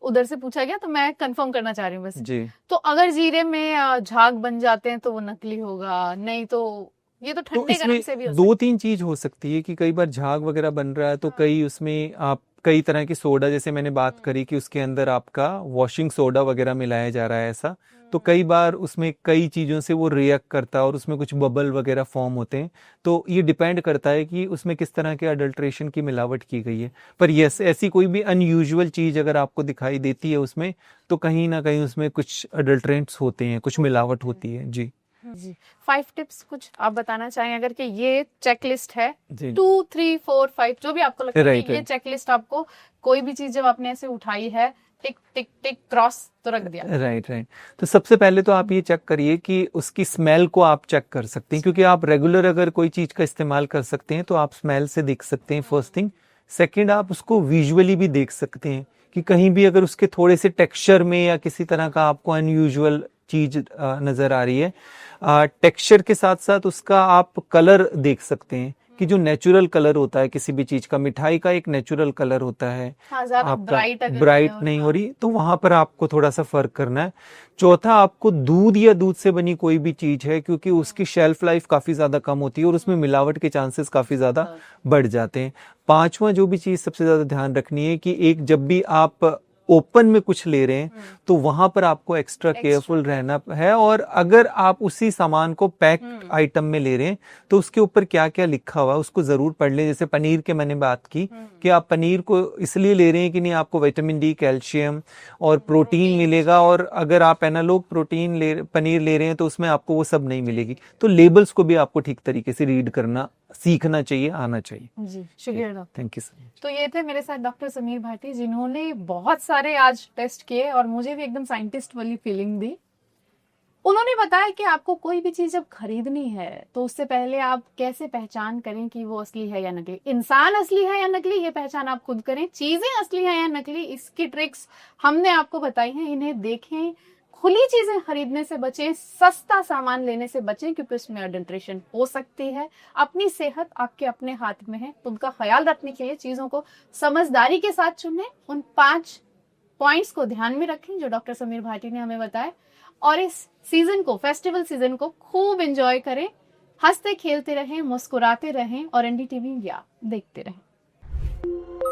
उधर से पूछा गया तो मैं कंफर्म करना चाह रही हूँ बस जी। तो अगर जीरे में झाग बन जाते हैं तो वो नकली होगा, नहीं तो ये तो ठंडे गरम से भी हो दो तीन चीज हो सकती है कि कई बार झाग वगैरह बन रहा है तो कई उसमें आप कई तरह की सोडा, जैसे मैंने बात करी कि उसके अंदर आपका वॉशिंग सोडा वगैरह मिलाया जा रहा है ऐसा, तो कई बार उसमें कई चीज़ों से वो रिएक्ट करता है और उसमें कुछ बबल वगैरह फॉर्म होते हैं। तो ये डिपेंड करता है कि उसमें किस तरह के अडल्ट्रेशन की मिलावट की गई है। पर यस, ऐसी कोई भी अनयूजुअल चीज़ अगर आपको दिखाई देती है उसमें, तो कहीं ना कहीं उसमें कुछ अडल्ट्रेंट्स होते हैं, कुछ मिलावट होती है जी। 5 टिप्स कुछ आप बताना चाहें अगर कि ये चेकलिस्ट है 2 3 4 5 जो भी आपको लगता है ये चेकलिस्ट, आपको कोई भी चीज जब आपने ऐसे उठाई है टिक टिक टिक क्रॉस तो रख दिया। राइट। तो सबसे पहले तो आप ये चेक करिए कि उसकी स्मेल को आप चेक कर सकते हैं, क्योंकि आप रेगुलर अगर कोई चीज का इस्तेमाल कर सकते हैं तो आप स्मेल से देख सकते हैं फर्स्ट थिंग। सेकेंड, आप उसको विजुअली भी देख सकते हैं कि कहीं भी अगर उसके थोड़े से टेक्सचर में या किसी तरह का आपको अनयूजुअल चीज नजर आ रही है। टेक्सचर के साथ साथ उसका आप कलर देख सकते हैं कि जो नेचुरल कलर होता है किसी भी चीज का, मिठाई का एक नेचुरल कलर होता है, आपका ब्राइट नहीं हो रही, तो वहां पर आपको थोड़ा सा फर्क करना है। चौथा, आपको दूध या दूध से बनी कोई भी चीज है, क्योंकि उसकी शेल्फ लाइफ काफी ज्यादा कम होती है और उसमें मिलावट के चांसेस काफी ज्यादा बढ़ जाते हैं। पांचवा जो भी चीज सबसे ज्यादा ध्यान रखनी है कि एक जब भी आप ओपन में कुछ ले रहे हैं तो वहां पर आपको एक्स्ट्रा केयरफुल रहना है। और अगर आप उसी सामान को पैक आइटम में ले रहे हैं तो उसके ऊपर क्या क्या लिखा हुआ है उसको जरूर पढ़ लें। जैसे पनीर के मैंने बात की कि आप पनीर को इसलिए ले रहे हैं कि नहीं, आपको विटामिन डी, कैल्शियम और प्रोटीन मिलेगा, और अगर आप एनालॉग प्रोटीन पनीर ले रहे हैं तो उसमें आपको वो सब नहीं मिलेगी। तो लेबल्स को भी आपको ठीक तरीके से रीड करना सीखना चाहिए, आना चाहिए जी। शुक्रिया doctor, thank you so much. तो ये थे मेरे साथ डॉक्टर समीर भाटी, जिन्होंने बहुत सारे आज टेस्ट किए और मुझे भी एकदम साइंटिस्ट वाली फीलिंग दी। उन्होंने बताया कि आपको कोई भी चीज जब खरीदनी है तो उससे पहले आप कैसे पहचान करें कि वो असली है या नकली। इंसान असली है या नकली ये पहचान आप खुद करें, चीजें असली है या नकली इसकी ट्रिक्स हमने आपको बताई हैं, इन्हें देखें। खुली चीजें खरीदने से बचें, सस्ता सामान लेने से बचें, क्योंकि उसमें अडल्ट्रेशन हो सकती है। अपनी सेहत आपके अपने हाथ में है, उनका ख्याल रखने के लिए चीजों को समझदारी के साथ चुनें। उन 5 पॉइंट्स को ध्यान में रखें जो डॉक्टर समीर भाटी ने हमें बताया, और इस सीजन को, फेस्टिवल सीजन को खूब एंजॉय करें, हंसते खेलते रहें, मुस्कुराते रहें और एनडीटीवी इंडिया देखते रहें।